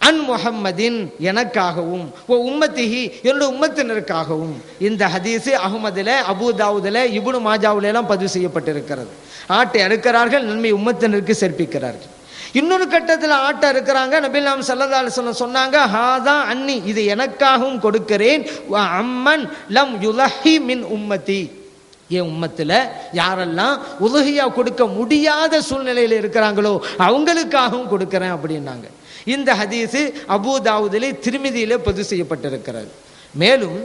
அன் முஹம்மதின், எனக்காகவும், உம்மத்திஹி, என்னுடைய உம்மத்தினருக்காகவும். இந்த ஹதீஸ் அஹ்மதுல, அபூதாவுதுல, இப்னு மாஜாவுல எல்லாம் பதிவு செய்யப்பட்டிருக்கிறது. ஆட்டை அறுக்கிறார்கள், நன்மை உம்மத்தினருக்கு சேர்ப்பிக்கிறார்கள். இன்னொரு கட்டத்தில் ஆட்ட இருக்கிறாங்க. நபிகள் நாயகம் ஸல்லல்லாஹு அலைஹி வஸல்லம் சொன்னாங்க, ஹாதா அன்னி, இது எனக்காகவும் கொடுக்கிறேன், வ அம்மன் லம் யுலஹி மின் உம்மதி, என் உம்மத்தில் யாரெல்லாம் உலஹியா கொடுக்க முடியாத சூழ்நிலையில் இருக்கிறாங்களோ அவங்களுக்காகவும் கொடுக்கிறேன் அப்படின்னாங்க. இந்த ஹதீஸ் அபூதாவுதிலே, திர்மிதியிலே பதிவு செய்யப்பட்டிருக்கிறது. மேலும்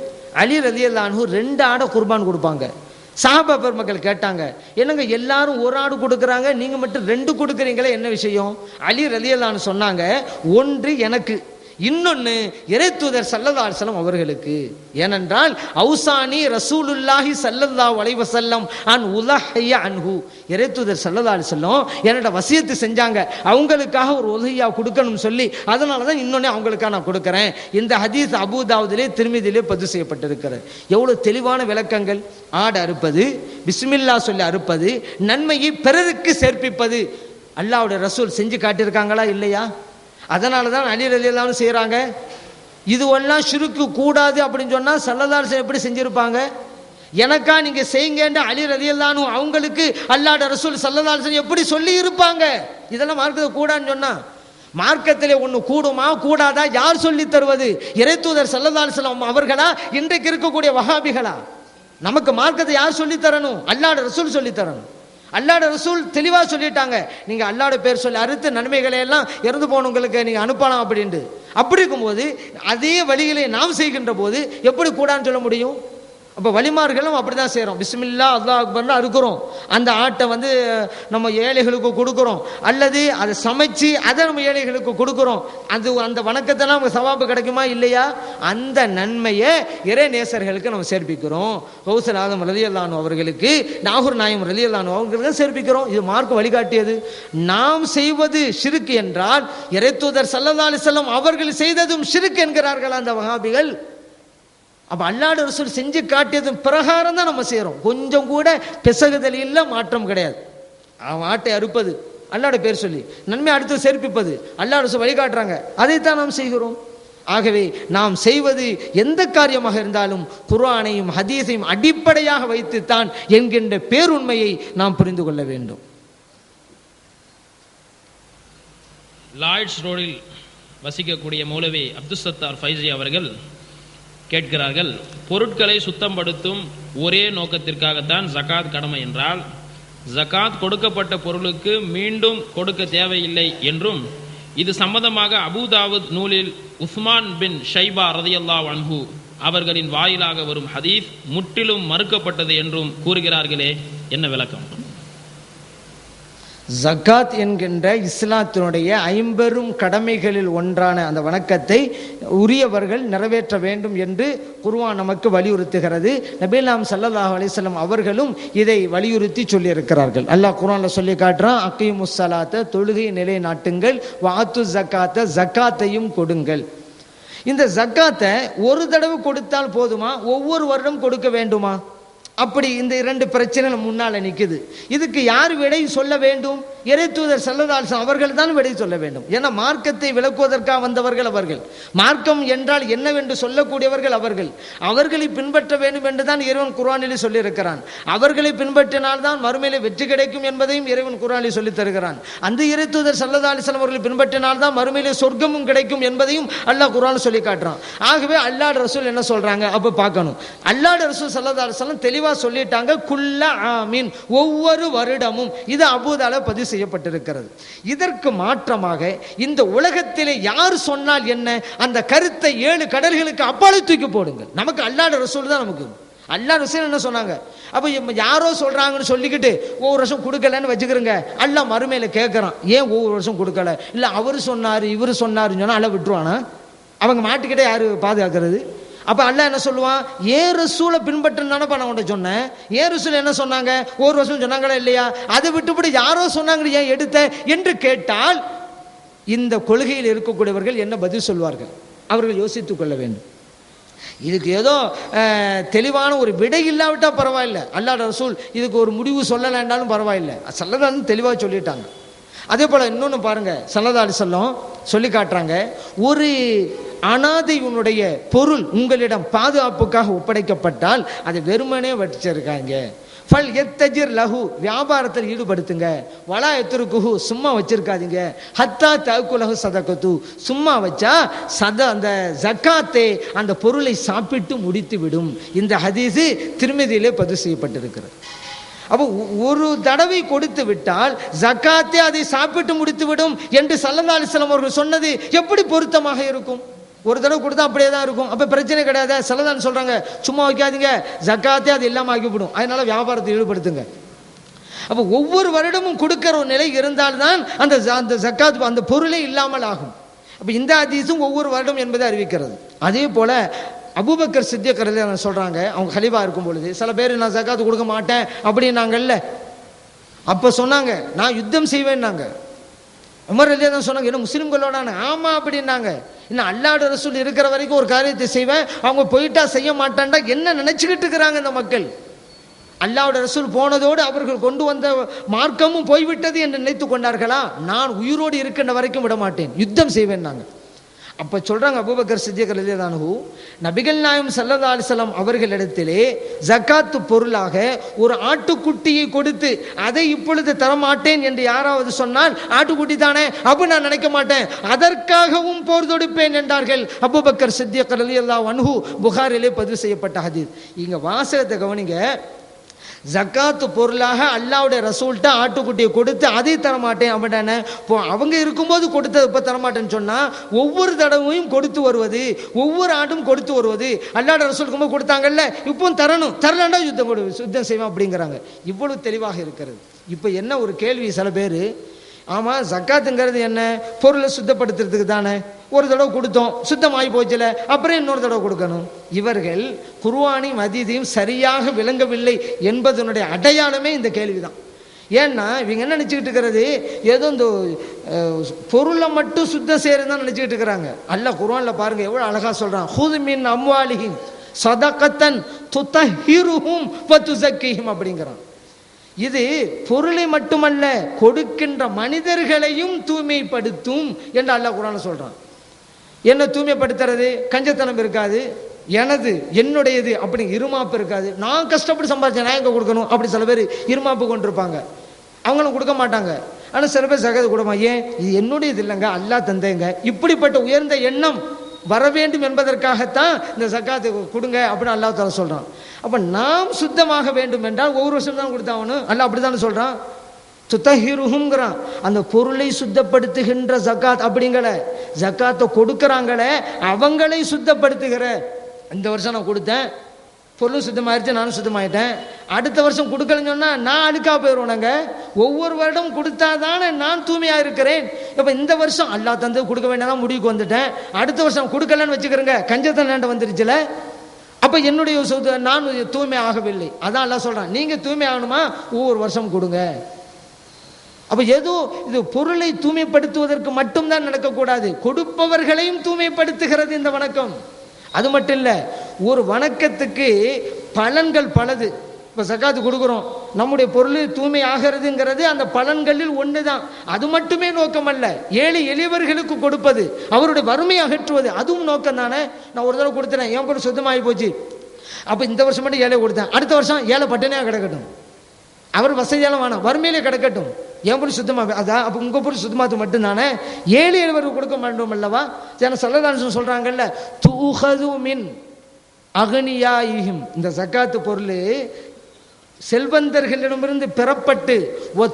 அலி ரலியல்லாஹு அன்ஹு 2 ஆடை குர்பான் கொடுப்பாங்க. சஹாபா பெருமக்கள் கேட்டாங்க, என்னங்க எல்லாரும் ஒரு ஆடு கொடுக்குறாங்க, நீங்க மட்டும் 2 கொடுக்குறீங்களே, என்ன விஷயம்? அலி ரலியல்லாஹு அன்ஹு சொன்னாங்க, ஒன்று எனக்கு, இன்னொன்னு இறைத்தூதர் ஸல்லல்லாஹு அலைஹி வஸல்லம் அவர்களுக்கு. ஏனென்றால் அவுசானி ரசூலுல்லாஹி ஸல்லல்லாஹு அலைஹி வஸல்லம் அன் உலஹிய அன்ஹு, இறைத்தூதர் ஸல்லல்லாஹு அலைஹி வஸல்லம் என்னோட வசியத்து செஞ்சாங்க, அவங்களுக்காக ஒரு உலஹியா கொடுக்கணும்னு சொல்லி, அதனால தான் இன்னொன்னே அவங்களுக்காக நான் கொடுக்குறேன். இந்த ஹதீஸ் அபூதாவுதிலே, திர்மிதியிலே பதிவு செய்யப்பட்டிருக்கிறது. எவ்வளவு தெளிவான விளக்கங்கள். ஆடு அறுப்பது, பிஸ்மில்லா சொல்லி அறுப்பது, நன்மையை பிறருக்கு சேர்ப்பிப்பது அல்லாஹ்வுடைய ரசூல் செஞ்சு காட்டியிருக்காங்களா இல்லையா? அதனால தான் அலி ரலியல்லாஹு அன்ஹு செய்கிறாங்க. இதுவெல்லாம் ஷிர்க்கு கூடாது அப்படின்னு சொன்னால் ஸல்லல்லாஹு அலைஹி வஸல்லம் எப்படி செஞ்சுருப்பாங்க? எனக்கா நீங்கள் செய்யுங்கன்னு அலி ரலியல்லாஹு அன்ஹு அவங்களுக்கு அல்லாஹ்வுடைய ரசூல் ஸல்லல்லாஹு அலைஹி வஸல்லம் எப்படி சொல்லி இருப்பாங்க? இதெல்லாம் மார்க்கத்தை கூடாதுன்னு சொன்னா, மார்க்கத்திலே ஒன்று கூடுமா கூடாதா யார் சொல்லி தருவது? இறைத்தூதர் ஸல்லல்லாஹு அலைஹி வஸல்லம் அவர்களா, இன்றைக்கு இருக்கக்கூடிய வஹாபிகளா? நமக்கு மார்க்கத்தை யார் சொல்லி தரணும்? அல்லாஹ்வுடைய ரசூல் சொல்லி தரணும். அல்லாஹ்வுடைய ரசூல் தெளிவாக சொல்லிட்டாங்க, நீங்கள் அல்லாஹ்வுடைய பேர் சொல்லி அறுத்து நன்மைகளை எல்லாம் இறந்து போனவங்களுக்கு நீங்கள் அனுப்பலாம் அப்படின்ட்டு. அப்படி இருக்கும்போது அதே வழிகளை நாம் செய்கின்ற போது எப்படி கூடான்னு சொல்ல முடியும்? அப்போ வழிமார்களும் அப்படி தான் செய்கிறோம். பிஸ்மில்லா அல்லாஹ் அக்பர்னு அறுக்கிறோம், அந்த ஆட்டை நம்ம ஏழைகளுக்கு கொடுக்குறோம், அல்லது அதை சமைச்சு அதை நம்ம ஏழைகளுக்கு கொடுக்குறோம். அந்த வணக்கத்தெல்லாம் நமக்கு சவாபு கிடைக்குமா இல்லையா? அந்த நன்மையை இறை நேசர்களுக்கு நம்ம சேர்ப்பிக்கிறோம். கௌசல் ஆதம் ரலியல்லாஹு அன்ஹு அவர்களுக்கு, நாகூர் நாயம் ரலியல்லாஹு அன்ஹு அவர்களுக்கு சேர்ப்பிக்கிறோம். இது மார்க்க வழிகாட்டியது. நாம் செய்வது ஷிர்க் என்றால் இறைத்தூதர் ஸல்லல்லாஹு அலைஹி வஸல்லம் அவர்கள் செய்ததும் ஷிர்க் என்கிறார்கள் அந்த வஹாபிகள். அப்போ அல்லாஹ்வுடைய ரசூல் செஞ்சு காட்டியதும் பிரகாரம் தான் நம்ம செய்கிறோம். கொஞ்சம் கூட பிசகுதல் இல்லை, மாற்றம் கிடையாது. அவன் ஆட்டை அறுப்பது அல்லாஹ்வுடைய பேர் சொல்லி, நன்மை அடுத்து சேர்ப்பிப்பது அல்லாஹ் ரசூல் வழிகாட்டுறாங்க, அதைத்தான் நாம் செய்கிறோம். ஆகவே நாம் செய்வது எந்த காரியமாக இருந்தாலும் குர்ஆனையும் ஹதீஸையும் அடிப்படையாக வைத்துத்தான் என்கின்ற பேருண்மையை நாம் புரிந்து கொள்ள வேண்டும். லாய்ட்ஸ் ரோடில் வசிக்கக்கூடிய மௌலவி அப்துல் சத்தார் ஃபைசி அவர்கள் கேட்கிறார்கள், பொருட்களை சுத்தப்படுத்தும் ஒரே நோக்கத்திற்காகத்தான் ஜகாத் கடமை என்றால், ஜகாத் கொடுக்கப்பட்ட பொருளுக்கு மீண்டும் கொடுக்க தேவையில்லை என்றும், இது சம்பந்தமாக அபூதாவுத் நூலில் உஸ்மான் பின் ஷைபா ரலியல்லாஹு அன்ஹு அவர்களின் வாயிலாக வரும் ஹதீஸ் முற்றிலும் மறுக்கப்பட்டது என்றும் கூறுகிறார்களே, என்ன விளக்கம்? ஜகாத் என்கின்ற இஸ்லாத்தினுடைய 50 கடமைகளில் ஒன்றான அந்த வணக்கத்தை உரியவர்கள் நிறைவேற்ற வேண்டும் என்று குர்ஆன் நமக்கு வலியுறுத்துகிறது. நபிகள் ஸல்லல்லாஹு அலைஹி வஸல்லம் அவர்களும் இதை வலியுறுத்தி சொல்லியிருக்கிறார்கள். அல்லாஹ் குர்ஆன்ல சொல்லி காட்டுறான், அக்கீமுஸ் ஸலாத்த, தொழுகையை நிலைநாட்டுங்கள், வஆத்து ஸகாத்த, ஜகாத்தையும் கொடுங்கள். இந்த ஜகாத்தை ஒரு தடவை கொடுத்தால் போதுமா, ஒவ்வொரு வருடம் கொடுக்க வேண்டுமா? அப்படி இந்த 2 பிரச்சனை முன்னால நிக்குது. இதுக்கு யார் விடை சொல்ல வேண்டும்? இறைத்தூதர் ஸல்லல்லாஹு அலைஹி வஸல்லம் அவர்கள் தான் விடை சொல்ல வேண்டும். ஏன்னா மார்க்கத்தை விளக்குவதற்காக வந்தவர்கள் அவர்கள், மார்க்கம் என்றால் என்னவென்று சொல்லக்கூடியவர்கள் அவர்கள். அவர்களை பின்பற்ற வேண்டும் என்று தான் இறைவன் குர்ஆனிலே சொல்லியிருக்கிறான். அவர்களை பின்பற்றினால்தான் மறுமையிலே வெற்றி கிடைக்கும் என்பதையும் இறைவன் குர்ஆனிலே சொல்லித் தருகிறான். அந்த இறைத்தூதர் ஸல்லல்லாஹு அலைஹி வஸல்லம் அவர்களை பின்பற்றினால்தான் மறுமையிலே சொர்க்கமும் கிடைக்கும் என்பதையும் அல்லாஹ் குர்ஆனில் சொல்லி காட்டுறான். ஆகவே அல்லாஹ் ரசூல் என்ன சொல்றாங்க அப்ப பார்க்கணும். அல்லாஹ் ரசூல் ஸல்லல்லாஹு அலைஹி வஸல்லம் தெளிவா சொல்லிட்டாங்க, குல்ல ஆமீன், ஒவ்வொரு வருடமும். இது அபூதால பதிவு செய்யப்பட்டிருக்கிறது. இதற்கு மாற்றமாக இந்த உலகத்திலே யார் சொன்னால் என்ன, அந்த கருத்தை 7 கடல்களுக்கு அப்பாலே தூக்கி போடுங்கள். நமக்கு அல்லாஹ் ரசூல் தான் நமக்கு. அல்லாஹ் ரசூல் என்ன சொன்னாங்க? அப்ப யாரோ சொல்றாங்கன்னு சொல்லிக்கிட்டு ஒவ்வொரு வருஷம் கொடுக்கலன்னு வச்சுக்கிறங்க. அல்லாஹ் மறுமையில கேட்கறான், ஏன் ஒவ்வொரு வருஷம் கொடுக்கல? இல்ல அவரு சொன்னாரு இவரு சொன்னாருன்னு சொன்னா அல்லாஹ் விட்டுருவானா? அவங்க மாட்டுக்கிட்டே யாரு பாதுகாக்கிறது? அப்ப அல்லாஹ் என்ன சொல்லுவான், ஏன் ரசூலை பின்பற்றணும் தானே நான் உன்ட்ட சொன்னேன். ஏன் ரசூல் என்ன சொன்னாங்க? ஒரு வருஷம் சொன்னாங்களா இல்லையா? அதை விட்டுப்படி யாரோ சொன்னாங்க ஏன் எடுத்த என்று கேட்டால் இந்த கொள்கையில் இருக்கக்கூடியவர்கள் என்ன பதில் சொல்வார்கள்? அவர்கள் யோசித்துக் கொள்ள வேண்டும். இதுக்கு ஏதோ தெளிவான ஒரு விடை இல்லாவிட்டா பரவாயில்லை, அல்லாஹ் ரசூல் இதுக்கு ஒரு முடிவு சொல்லலைன்னாலும் பரவாயில்லை, சொல்லலான்னு தெளிவாக சொல்லிட்டாங்க. அதே போல இன்னொன்று பாருங்க, ஸல்லல்லாஹு அலைஹி வஸல்லம் சொல்லி காட்டுறாங்க, ஒரு அனாதையினுடைய பொருள் உங்களிடம் பாதுகாப்புக்காக ஒப்படைக்கப்பட்டால் அதை வெறுமனே வச்சிருக்காங்க. ஃபல் எத்தஜிர் லஹு, வியாபாரத்தில் ஈடுபடுத்துங்க. வலா எத்துருக்குஹு, சும்மா வச்சிருக்காதீங்க. ஹத்தா தஅக்குலஹு சதகத்து, சும்மா வச்சா அந்த ஜகாத்தை அந்த பொருளை சாப்பிட்டு முடித்து விடும். இந்த ஹதீஸ் திர்மிதியிலே பதிவு செய்யப்பட்டிருக்கிறது. அப்போ ஒரு தடவை கொடுத்து விட்டால் ஜகாத்தே அதை சாப்பிட்டு முடித்து விடும் என்று ஸல்லல்லாஹு அலைஹி வஸல்லம் அவர்கள் சொன்னது எப்படி பொருத்தமாக இருக்கும்? ஒரு தடவை கொடுத்தா அப்படியே தான் இருக்கும். அப்ப பிரச்சனை கிடையாது. ஸல்லல்லாஹு சொல்றாங்க, சும்மா வைக்காதீங்க, ஜகாத்தே அது இல்லாம ஆக்கிவிடும், அதனால வியாபாரத்தை ஈடுபடுத்துங்க. அப்ப ஒவ்வொரு வருடமும் கொடுக்கிற ஒரு நிலை இருந்தால்தான் அந்த ஜகாத் அந்த பொருளே இல்லாமல் ஆகும். அப்ப இந்த ஹதீஸும் ஒவ்வொரு வருடம் என்பதை அறிவிக்கிறது. அதே போல அபூபக்கர் சித்திக் ரலியல்லாஹு அன்ஹு சொல்றாங்க, அவங்க கலீஃபா இருக்கும் பொழுது சில பேர் நான் ஜகாத் கொடுக்க மாட்டேன் அப்படின்னாங்கல்ல, அப்ப சொன்னாங்க நான் யுத்தம் செய்வேன்னாங்க. உமர் ரலியல்லாஹு அன்ஹு சொன்னாங்க, என்ன முஸ்லிம்களோட? ஆமா அப்படின்னாங்க. இன்னும் அல்லாஹ்வுடைய ரசூல் இருக்கிற வரைக்கும் ஒரு காரியத்தை செய்வேன், அவங்க போயிட்டா செய்ய மாட்டான்டா என்ன நினைச்சுக்கிட்டு இருக்கிறாங்க இந்த மக்கள்? அல்லாஹ்வுடைய ரசூல் போனதோடு அவர்கள் கொண்டு வந்த மார்க்கமும் போய்விட்டது என்று நினைத்து கொண்டார்களா? நான் உயிரோடு இருக்கின்ற வரைக்கும் விட மாட்டேன், யுத்தம் செய்வேன் நாங்க. அப்ப சொல்றாங்க அபூபக்கர் சித்திக் ரலியல்லாஹு அன்ஹு, நபிகள் நாயகம் ஸல்லல்லாஹு அலைஹி வஸல்லம் அவர்களிடத்திலே ஜகாத் பொருளாக ஒரு ஆட்டுக்குட்டியை கொடுத்து அதை இப்பொழுது தரமாட்டேன் என்று யாராவது சொன்னால், ஆட்டுக்குட்டி தானே அப்ப நான் நினைக்க மாட்டேன், அதற்காகவும் போர் தொடுப்பேன் என்றார்கள் அபூபக்கர் சித்திக் ரலியல்லாஹு அன்ஹு. புகாரிலே பதிவு செய்யப்பட்ட ஹதீஸ். இங்க வாசகத்தை கவனிங்க, ஜக்காத்து பொருளாக அல்லாவுடைய ரசூல்கிட்ட ஆட்டுக்குட்டியை கொடுத்து அதை தரமாட்டேன் அப்படின்னா, இப்போ அவங்க இருக்கும்போது கொடுத்தது இப்போ தரமாட்டேன்னு சொன்னால் ஒவ்வொரு தடவையும் கொடுத்து வருவது, ஒவ்வொரு ஆண்டும் கொடுத்து வருவது, அல்லாவுடைய ரசூலுக்கு கொடுத்தாங்கல்ல இப்போ தரணும், தரலாண்டா யுத்தம் செய்வோம் அப்படிங்கிறாங்க. இவ்வளவு தெளிவாக இருக்கிறது. இப்போ என்ன ஒரு கேள்வி சில பேர், ஆமாம் ஜக்காத்துங்கிறது என்ன, பொருளை சுத்தப்படுத்துறதுக்கு தானே, ஒரு தடவை கொடுத்தோம் சுத்தமாகி போச்சுல அப்புறம் இன்னொரு தடவை கொடுக்கணும். இவர்கள் குர்ஆனையும் ஹதீஸையும் சரியாக விளங்கவில்லை என்பதனுடைய அடையாளமே இந்த கேள்விதான். ஏன்னா இவங்க என்ன நினச்சிக்கிட்டு இருக்கிறது, ஏதோ இந்த பொருளை மட்டும் சுத்தம் செய்யறது தான் நினச்சிக்கிட்டு இருக்கிறாங்க. அல்லாஹ் குர்ஆன்ல பாருங்க எவ்வளோ அழகா சொல்றான், ஹுது மின் அம்வாலிஹிம் ஸதகத்தன் துதஹிருஹும் வதுஸக்கிஹிம் அப்படிங்கிறான். இது பொருளை மட்டுமல்ல கொடுக்கின்ற மனிதர்களையும் தூய்மைப்படுத்தும் என்று அல்லாஹ் குர்ஆன்ல சொல்றான். என்ன தூய்மைப்படுத்துறது, கஞ்சத்தனம் இருக்காது, எனது என்னுடையது அப்படி இருமாப்பு இருக்காது, நான் கஷ்டப்பட்டு சம்பாதிச்சேன் நான் எங்க கொடுக்கணும் அப்படி சில பேர் இருமாப்பு கொண்டிருப்பாங்க, அவங்களும் கொடுக்க மாட்டாங்க. ஆனால் சில பேர் சகது கொடுமா, ஏன் இது என்னுடையது இல்லைங்க அல்லாஹ் தந்தேங்க, இப்படிப்பட்ட உயர்ந்த எண்ணம் வர வேண்டும் என்பதற்காகத்தான் இந்த ஜக்காத்து கொடுங்க அப்படின்னு அல்லாஹ் தஆலா சொல்றான். அப்ப நாம் சுத்தமாக வேண்டும் என்றால் ஒவ்வொரு வருஷம் தான் கொடுத்தாகணும், அல்லாஹ் அப்படித்தானே சொல்றான். துதஹிருஹும்ங்கிறான், அந்த பொருளை சுத்தப்படுத்துகின்ற ஜக்காத் அப்படிங்கிற ஜக்காத்தை கொடுக்கறாங்களே அவங்களை சுத்தப்படுத்துகிற. இந்த வருஷம் நான் கொடுத்தேன், பொருளும் சுத்தமாயிருச்சு, நானும் சுத்தமாயிட்டேன், அடுத்த வருஷம் கொடுக்கலன்னு சொன்னா நான் அழுக்கா போயிடுவேனாங்க. ஒவ்வொரு வருடம் கொடுத்தாதானே நான் தூய்மையா இருக்கிறேன். இப்ப இந்த வருஷம் அல்லாஹ் தந்து கொடுக்க வேண்டாம் முடிவுக்கு வந்துட்டேன், அடுத்த வருஷம் கொடுக்கலன்னு வச்சுக்கிறேங்க, கஞ்சத்தன வந்துருச்சுல, அப்ப என்னுடைய நான் தூய்மை ஆகவில்லை. அதான் அல்லாஹ் சொல்றான், நீங்க தூய்மை ஆகணுமா ஒவ்வொரு வருஷம் கொடுங்க. அப்ப ஏதோ இது பொருளை தூய்மைப்படுத்துவதற்கு மட்டும்தான் நடக்கக்கூடாது, கொடுப்பவர்களையும் தூய்மைப்படுத்துகிறது இந்த வணக்கம். அது மட்டும் இல்ல, ஒரு வணக்கத்துக்கு பலன்கள் பலது. இப்ப ஜக்காத்து கொடுக்குறோம், நம்முடைய பொருள் தூய்மை ஆகிறதுங்கிறது அந்த பலன்களில் ஒண்ணுதான். அது மட்டுமே நோக்கம் அல்ல, ஏழை எளியவர்களுக்கு கொடுப்பது, அவருடைய வறுமையை அகற்றுவது, அதுவும் நோக்கம் தானே. நான் ஒரு தடவை கொடுத்துறேன், என் பொருள் சுத்தமாகி போச்சு, அப்ப இந்த வருஷம் மட்டும் ஏழை கொடுத்தேன், அடுத்த வருஷம் ஏழை பட்டினியா கிடக்கட்டும், அவர் வசதியாலும் வேணாம் வறுமையிலே கிடக்கட்டும், என் பொருள் சுத்தமாக அதான். அப்போ உங்க பொருள் சுத்தமாத்து மட்டும்தானே, ஏழை எளியவர்கள் கொடுக்க மாட்டோம் அல்லவா. ஸல்லல்லாஹு சொல்றாங்கல்ல, துஹது மின் அகனியாயிஹிம், இந்த ஜக்காத்து பொருள் செல்வந்தர்களிடமிருந்து பெறப்பட்டு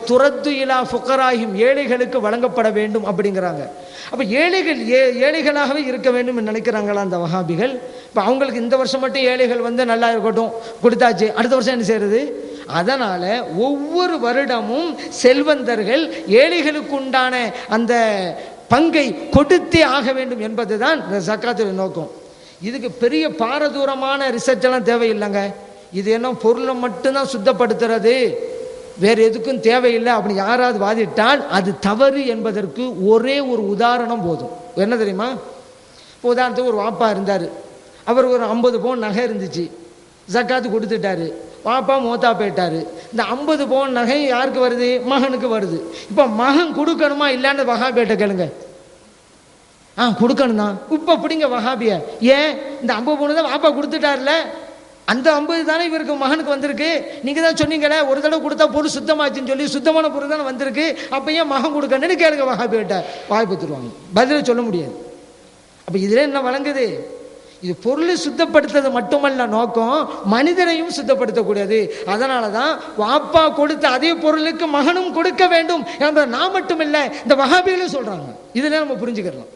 துரத்து இலா ஃபுகராஹிம், ஏழைகளுக்கு வழங்கப்பட வேண்டும் அப்படிங்கிறாங்க. அப்ப ஏழைகள் ஏழைகளாகவே இருக்க வேண்டும் நினைக்கிறாங்களா அந்த வஹாபிகள். இப்ப அவங்களுக்கு இந்த வருஷம் மட்டும் ஏழைகள் நல்லா இருக்கட்டும் கொடுத்தாச்சு, அடுத்த வருஷம் என்ன செய்யறது. அதனால ஒவ்வொரு வருடமும் செல்வந்தர்கள் ஏழைகளுக்கு உண்டான அந்த பங்கை கொடுத்தே ஆக வேண்டும் என்பதுதான் இந்த ஜக்காத்துடைய நோக்கம். இதுக்கு பெரிய பாரதூரமான ரிசர்ச் எல்லாம் தேவையில்லைங்க. இது என்ன பொருளை மட்டும்தான் சுத்தப்படுத்துறது, வேற எதுக்கும் தேவையில்லை அப்படின்னு யாராவது வாதிட்டால் அது தவறு என்பதற்கு ஒரே ஒரு உதாரணம் போதும். என்ன தெரியுமா, இப்போ உதாரணத்துக்கு ஒரு வாப்பா இருந்தார், அவர் ஒரு 50 பவுன் நகை இருந்துச்சு, ஜக்காத்து கொடுத்துட்டாரு, பாப்பா மோத்தா போயிட்டாரு. இந்த 50 பவுன் நகை யாருக்கு வருது, மகனுக்கு வருது. இப்போ மகன் கொடுக்கணுமா இல்லைன்னு வஹாபியிட்ட கேளுங்க. கொடுக்கணும் தான். இப்போ பிடிங்க வஹாபிய, ஏன் இந்த 50 பவுன் தான் வாப்பா கொடுத்துட்டாருல, அந்த 50 தானே இவருக்கு மகனுக்கு வந்திருக்கு. நீங்க தான் சொன்னீங்களே ஒரு தடவை கொடுத்தா பொருள் சுத்தமாச்சுன்னு சொல்லி, சுத்தமான பொருள் தானே வந்திருக்கு, அப்ப ஏன் மகன் கொடுக்கணும்னு கேளுங்க வஹாபியிட்ட, வாய்ப்பு தருவாங்க, பதில சொல்ல முடியாது. அப்ப இதுல என்ன வழங்குது, இது பொருளை சுத்தப்படுத்துறது மட்டுமல்ல நோக்கம், மனிதனையும் சுத்தப்படுத்தக்கூடியது. அதனாலதான் வாப்பா கொடுத்த அதே பொருளுக்கு மகனும் கொடுக்க வேண்டும் என்ற நான் மட்டும் இல்ல இந்த வஹாபிகளும் சொல்றாங்க. இதுல நம்ம புரிஞ்சுக்கலாம்.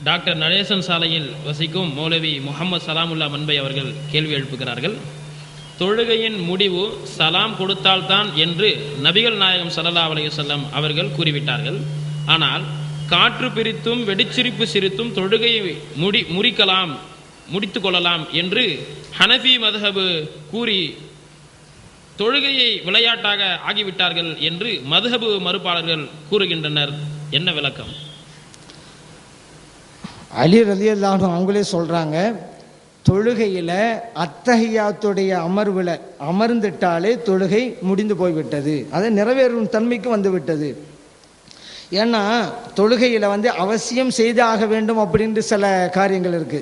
டாக்டர் நடேசன் சாலையில் வசிக்கும் மௌலவி முகமது சலாமுல்லா மன்பை அவர்கள் கேள்வி எழுப்புகிறார்கள். தொழுகையின் முடிவு சலாம் கொடுத்தால்தான் என்று நபிகள் நாயகம் ஸல்லல்லாஹு அலைஹி வஸல்லம் அவர்கள் கூறிவிட்டார்கள். ஆனால் காற்று பிரித்தும் வெடிச்சிரிப்பு சிரித்தும் தொழுகையை முடித்து கொள்ளலாம் என்று ஹனஃபி மதுஹபு கூறி தொழுகையை விளையாட்டாக ஆகிவிட்டார்கள் என்று மதுஹபு மறுப்பாளர்கள் கூறுகின்றனர். என்ன விளக்கம்? அலி ரலியல்லாஹு அன்ஹு அவங்களே சொல்றாங்க, தொழுகையில அத்தஹியாத்துடைய அமர்வுல அமர்ந்துட்டாலே தொழுகை முடிந்து போய்விட்டது, அதை நிறைவேறும் தன்மைக்கு வந்து விட்டது. ஏன்னா தொழுகையில அவசியம் செய்தாக வேண்டும் அப்படின்ட்டு சில காரியங்கள் இருக்கு,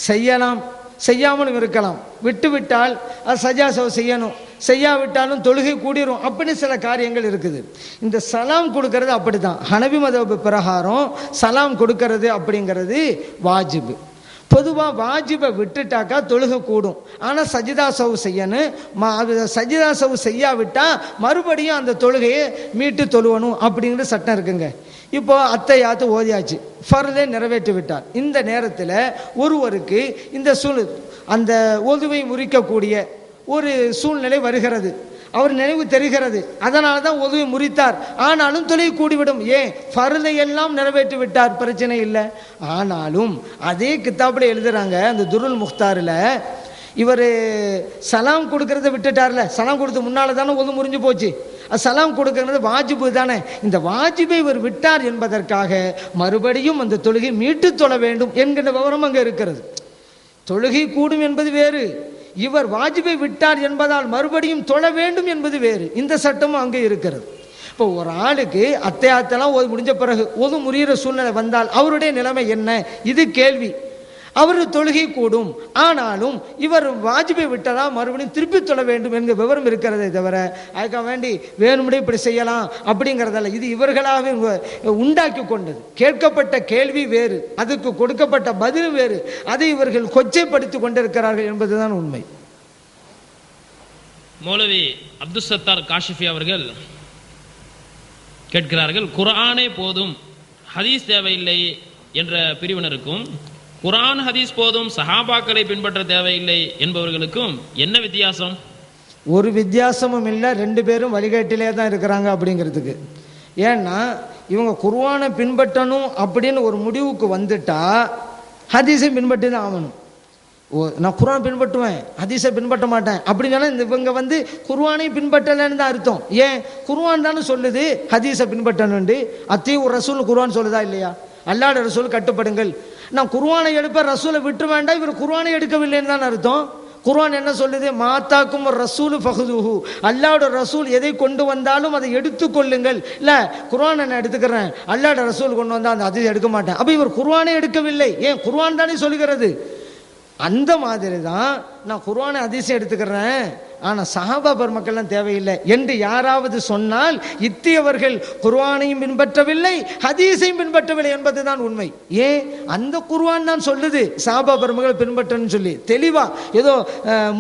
செய்யலாம் செய்யாமலும் இருக்கலாம், விட்டுவிட்டால் அது சஜாசவ செய்யணும், செய்யாவிட்டாலும் தொழுகை கூடிரும் அப்படின்னு சில காரியங்கள் இருக்குது. இந்த சலாம் கொடுக்கறது அப்படிதான், ஹனபி மதஹப் பிரகாரம் சலாம் கொடுக்கறது அப்படிங்கிறது வாஜிபு. பொதுவாக வாஜிபை விட்டுட்டாக்கா தொழுகை கூடும். ஆனால் சஜிதா சவு செய்யணும். சஜிதா சவு செய்யாவிட்டா மறுபடியும் அந்த தொழுகையை மீட்டு தொழுவணும் அப்படிங்கிற சட்டம் இருக்குங்க. இப்போ அத்தையாத்து ஓதியாச்சு, ஃபர்லே நிறைவேற்றி விட்டார். இந்த நேரத்தில் ஒருவருக்கு இந்த அந்த ஒதுவை முறிக்கக்கூடிய ஒரு சூழ்நிலை வருகிறது, அவர் நினைவு தெரிகிறது, அதனால தான் உதவி முறித்தார். ஆனாலும் தொழுகை கூடிவிடும். ஏன்? ஃபர்லை எல்லாம் நிறைவேற்றி விட்டார், பிரச்சனை இல்லை. ஆனாலும் அதே கித்தாப்பில் எழுதுறாங்க, அந்த துருல் முக்தாரில், இவர் சலாம் கொடுக்கறத விட்டுட்டார்ல, சலாம் கொடுத்து முன்னால தானே உதவி முறிஞ்சு போச்சு, சலாம் கொடுக்கிறது வாஜிபு தானே. இந்த வாஜிபை இவர் விட்டார் என்பதற்காக மறுபடியும் அந்த தொழுகை மீட்டு தொழ வேண்டும் என்கிற விவரம் அங்கே இருக்கிறது. தொழுகை கூடும் என்பது வேறு, இவர் வாஜிபை விட்டார் என்பதால் மறுபடியும் தொழ வேண்டும் என்பது வேறு. இந்த சட்டமும் அங்கே இருக்கிறது. இப்போ ஒரு ஆளுக்கு அத்தையாத்தெல்லாம் முடிஞ்ச பிறகு ஒது முறிகிற சூழ்நிலை வந்தால் அவருடைய நிலைமை என்ன? இது கேள்வி. அவர் தொழுகை கூடும், ஆனாலும் இவர் வாஜிபை விட்டதா மறுபடியும் திருப்பி தொழ வேண்டும் என்கிற விவரம் இருக்கிறதே தவிர அதுக்காக வேண்டி வேணும்படி இப்படி செய்யலாம் அப்படிங்கிறதல்ல. இது இவர்களாக உண்டாக்கி கொண்டது. கேட்கப்பட்ட கேள்வி வேறு, அதுக்கு கொடுக்கப்பட்ட பதில் வேறு. அதை இவர்கள் கொச்சைப்படுத்தி கொண்டிருக்கிறார்கள் என்பதுதான் உண்மை. மௌலவி அப்துல் சத்தார் காஷிஃபி அவர்கள் கேட்கிறார்கள், குர்ஆனே போதும் ஹதீஸ் தேவையில்லை என்ற பிரிவினருக்கும் குர்ஆன் ஹதீஸ் போதும் சஹாபாக்களை பின்பற்ற தேவையில்லை என்பவர்களுக்கும் என்ன வித்தியாசம்? ஒரு வித்தியாசமும் இல்லை, ரெண்டு பேரும் வழிகாட்டிலே தான் இருக்கிறாங்க அப்படிங்கிறதுக்கு. ஏன்னா இவங்க குர்ஆனை பின்பற்றணும் அப்படின்னு ஒரு முடிவுக்கு வந்துட்டா ஹதீஸை பின்பற்றி தான் ஆகணும். நான் குர்ஆன் பின்பற்றுவேன், ஹதீஸை பின்பற்ற மாட்டேன் அப்படின்னா இவங்க குர்ஆனை பின்பற்றலன்னு தான் அர்த்தம். ஏன்? குர்ஆன் தானே சொல்லுது ஹதீஸை பின்பற்றணுண்டு. அத்தி ஒரு ரசூல் குர்ஆன் சொல்லுதா இல்லையா? அல்லாஹ்வுடைய ரசூல் கட்டுப்படுங்கள். நான் குர்ஆனை எடுப்பேன், ரசூலை விட்டு வேண்டாம், இவர் குர்ஆனை எடுக்கவில்லைன்னு தான் அர்த்தம். குர்ஆன் என்ன சொல்லுது? மாத்தாக்கும் ரசூல் ஃபஹுதுஹு, அல்லாஹ்வுடைய ரசூல் எதை கொண்டு வந்தாலும் அதை எடுத்துக்கொள்ளுங்கள். இல்லை குர்ஆனை நான் எடுத்துக்கிறேன், அல்லாஹ்வுடைய ரசூல் கொண்டு வந்தால் அந்த ஹதீஸ் எடுக்க மாட்டேன். அப்போ இவர் குர்ஆனை எடுக்கவில்லை. ஏன்? குர்ஆன் தானே சொல்லுகிறது. அந்த மாதிரி தான் நான் குர்ஆனை ஹதீஸை எடுத்துக்கிறேன், ஆனால் சஹாபா பெருமக்கள்லாம் தேவையில்லை என்று யாராவது சொன்னால் இத்தியவர்கள் குர்ஆனையும் பின்பற்றவில்லை ஹதீஸையும் பின்பற்றவில்லை என்பதுதான் உண்மை. ஏன்? அந்த குர்ஆன் தான் சொல்லுது சஹாபா பெருமக்கள் பின்பற்றன்னு சொல்லி தெளிவா. ஏதோ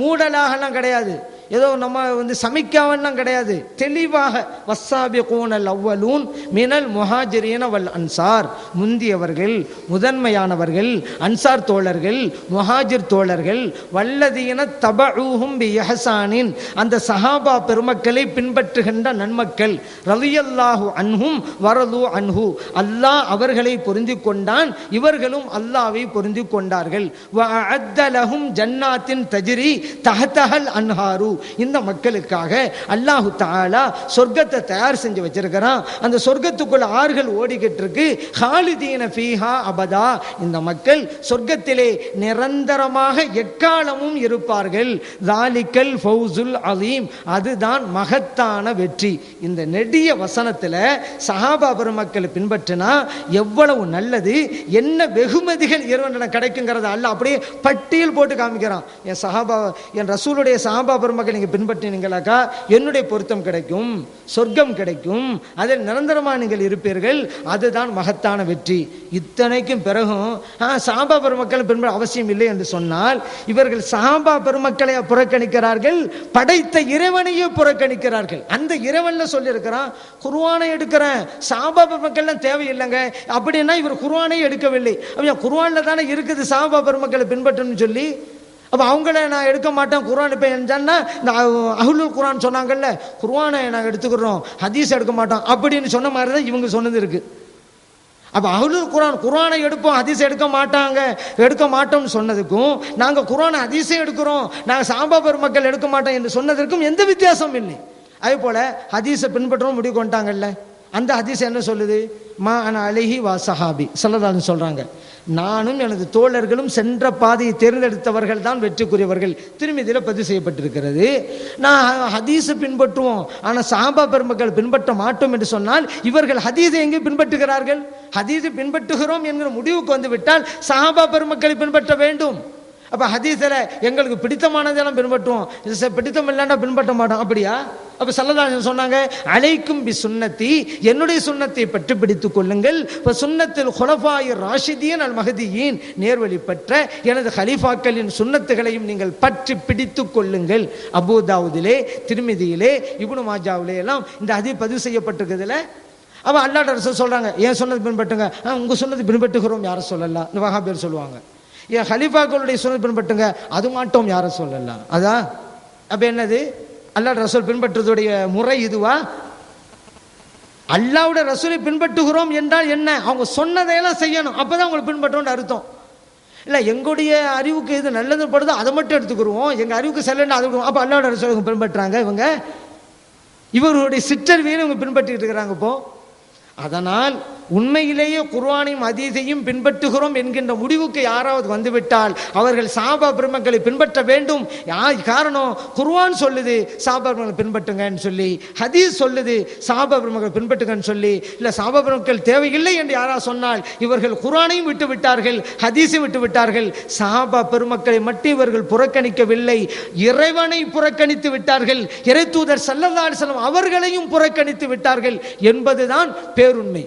மூடலாகலாம் கிடையாது, ஏதோ நம்ம சமைக்காவெல்லாம் கிடையாது. தெளிவாக வஸ்ஸாபிகூனல் அவ்வலூன் மினல் முஹாஜிரீன வல் அன்சார், முந்தியவர்கள் முதன்மையானவர்கள் அன்சார் தோழர்கள் முஹாஜிர் தோழர்கள், வல்லதீன தபஊஹும் பி இஹ்சானின், அந்த சஹாபா பெருமக்களை பின்பற்றுகின்ற நன்மக்கள், ரலியல்லாஹு அன்ஹும் வரது அன்ஹு, அல்லாஹ் அவர்களை பொருந்தி கொண்டான், இவர்களும் அல்லாஹ்வை பொருந்தி கொண்டார்கள். வ அஅத்த லஹும் ஜன்னாத்தின் தஜ்ரி தஹ்தஹல் அன்ஹாரு, இந்த மக்களுக்காக அல்லாஹு தஆலா சொர்க்கத்தை தயார் செஞ்சு வச்சிருக்கிறான். அந்த சொர்க்கத்துக்குள்ள ஆறுகள் ஓடிக்கிட்டு இருக்கு. ஹாலிதீன ஃபீஹா அபதா, இந்த மக்கள் சொர்க்கத்திலே நிரந்தரமாக எக்காலமும் இருப்பார்கள். ஸாலிகல் ஃபௌசுல் அலீம், அதுதான் மகத்தான வெற்றி. இந்த நெடிய வசனத்துல சஹாபா பெருமக்களை பின்பற்றினா எவ்வளவு நல்லது, என்ன வெகுமதிகள் இறைவனிடம் கிடைக்குங்கிறத அல்லாஹ் அப்படியே பட்டியல் போட்டு காமிக்கிறான். என் சஹாபா, என் ரசூலுடைய சஹாபா பெருமக்கள் நீங்க பின்பற்றினீங்களாக்கா என்னுடைய பொருத்தம் கிடைக்கும், சொர்க்கம் கிடைக்கும், அதில் நிரந்தரமா நீங்கள் இருப்பீர்கள், அதுதான் மகத்தான வெற்றி. இத்தனைக்கும் பிறகும் சஹாபா பெருமக்கள் பின்பற்ற அவசியம் இல்லை என்று சொன்னால் இவர்கள் சஹாபா பெருமக்களை புறக்கணிக்கிறார்கள், படைத்த இறைவனையே புறக்கணிக்கிறார்கள். அந்த இறைவன்ல சொல்லி இருக்கிறான் குர்ஆனை எடுக்கிறேன், சஹாபா பெருமக்கள் தேவையில்லைங்க அப்படின்னா இவர் குர்ஆனை எடுக்கவில்லை. குர்ஆன்ல தானே இருக்குது சஹாபா பெருமக்களை பின்பற்றணும்னு சொல்லி. அப்போ அவங்கள நான் எடுக்க மாட்டேன் குர்ஆன் இப்போ சொன்னா, இந்த அஹ்லுல் குர்ஆன் சொன்னாங்கல்ல, குர்ஆனை நாங்கள் எடுத்துக்கிறோம் ஹதீஸ் எடுக்க மாட்டோம் அப்படின்னு சொன்ன மாதிரி தான் இவங்க சொன்னது இருக்கு. அப்போ அஹ்லுல் குர்ஆன் குர்ஆனை எடுப்போம் ஹதீஸ் எடுக்க மாட்டோம்னு சொன்னதுக்கும் நாங்கள் குர்ஆனை ஹதீஸை எடுக்கிறோம் நாங்கள் சஹாபா பெருமக்கள் எடுக்க மாட்டோம் என்று சொன்னதற்கும் எந்த வித்தியாசமும் இல்லை. அதே போல ஹதீஸை பின்பற்றவும் முடிவு கொண்டாங்கல்ல, அந்த ஹதீஸ் என்ன சொல்லுது? மா அன அலைஹி வா சஹாபி ஸல்லல்லாஹு அலைஹி சொல்றாங்க, நானும் எனது தோழர்களும் சென்ற பாதையை தேர்ந்தெடுத்தவர்கள் தான் வெற்றிக்குரியவர்கள். திருமதியில் பதிவு செய்யப்பட்டிருக்கிறது. நான் ஹதீஸை பின்பற்றுவோம் ஆனால் சஹாபா பெருமக்கள் பின்பற்ற மாட்டோம் என்று சொன்னால் இவர்கள் ஹதீஸை எங்கே பின்பற்றுகிறார்கள்? ஹதீஸை பின்பற்றுகிறோம் என்கிற முடிவுக்கு வந்து விட்டால் சஹாபா பெருமக்களை பின்பற்ற வேண்டும். அப்ப ஹதீஸில் எங்களுக்கு பிடித்தமானதெல்லாம் பின்பற்றுவோம், பிடித்தம் இல்லைன்னா பின்பற்ற மாட்டோம். அப்படியா? அப்ப ஸல்லல்லாஹு அலைஹி வஸல்லம் சொன்னாங்க, அலைக்கும் பி சுன்னத்தி, என்னுடைய சுன்னத்தை பற்றி பிடித்துக் கொள்ளுங்கள். இப்ப சுன்னத்தில் குலஃபாயிர் ராஷிதீன் அல் மஹ்தியீன், நேர்வழி பெற்ற எனது ஹலீஃபாக்களின் சுன்னத்துகளையும் நீங்கள் பற்றி பிடித்துக் கொள்ளுங்கள். அபூ தாவூதிலே, திர்மிதியிலே, இப்னு மாஜாவிலே எல்லாம் இந்த ஹதீஸ் பதிவு செய்யப்பட்டிருக்குதுல. அப்ப அல்லாஹ்வுடைய ரசூல் சொல்றாங்க, ஏன் சொன்னது பின்பற்றுங்க. உங்க சொன்னது பின்பற்றுகிறோம் யாரும் சொல்லலாம். இந்த வஹாபியர் சொல்லுவாங்க, ஏன் ஹலீஃபாக்களுடைய சொன்னது பின்பற்றுங்க, அது மாட்டோம் யாரும் சொல்லலாம். அதான் அப்ப என்னது, அல்லாஹ்வுடைய ரசூல் பின்பற்றுவதுடைய முறை இதுவா? அல்லாஹ்வுடைய ரசூலை பின்பற்றுகிறோம் என்றால் என்ன, அவங்க சொன்னதையெல்லாம் செய்யணும், அப்பதான் அவங்களை பின்பற்றோம்னு அர்த்தம். இல்ல எங்களுடைய அறிவுக்கு எது நல்லது படுதோ அதை மட்டும் எடுத்துக்கிடுவோம், எங்க அறிவுக்கு செல்லணும் அது. அப்ப அல்லாஹ்வுடைய ரசூலை பின்பற்றாங்க இவங்க, இவர்களுடைய சிற்றறிவியலை இவங்க பின்பற்றிட்டு இருக்கிறாங்க. இப்போ அதனால் உண்மையிலேயே குர்ஆனையும் ஹதீஸையும் பின்பற்றுகிறோம் என்கின்ற முடிவுக்கு யாராவது வந்துவிட்டால் அவர்கள் சஹாபா பெருமக்களை பின்பற்ற வேண்டும். காரணம், குர்ஆன் சொல்லுது சஹாபா பெருமக்களை பின்பற்றுங்கன்னு சொல்லி, ஹதீஸ் சொல்லுது சஹாபா பெருமக்களை பின்பற்றுங்கன்னு சொல்லி. இல்லை சஹாபா பெருமக்கள் தேவையில்லை என்று யாராவது சொன்னால் இவர்கள் குர்ஆனையும் விட்டு விட்டார்கள், ஹதீஸையும் விட்டு விட்டார்கள். சஹாபா பெருமக்களை மட்டும் இவர்கள் புறக்கணிக்கவில்லை, இறைவனை புறக்கணித்து விட்டார்கள், இறை தூதர் ஸல்லல்லாஹு அலைஹி வஸல்லம் அவர்களையும் புறக்கணித்து விட்டார்கள் என்பதுதான் பேருண்மை.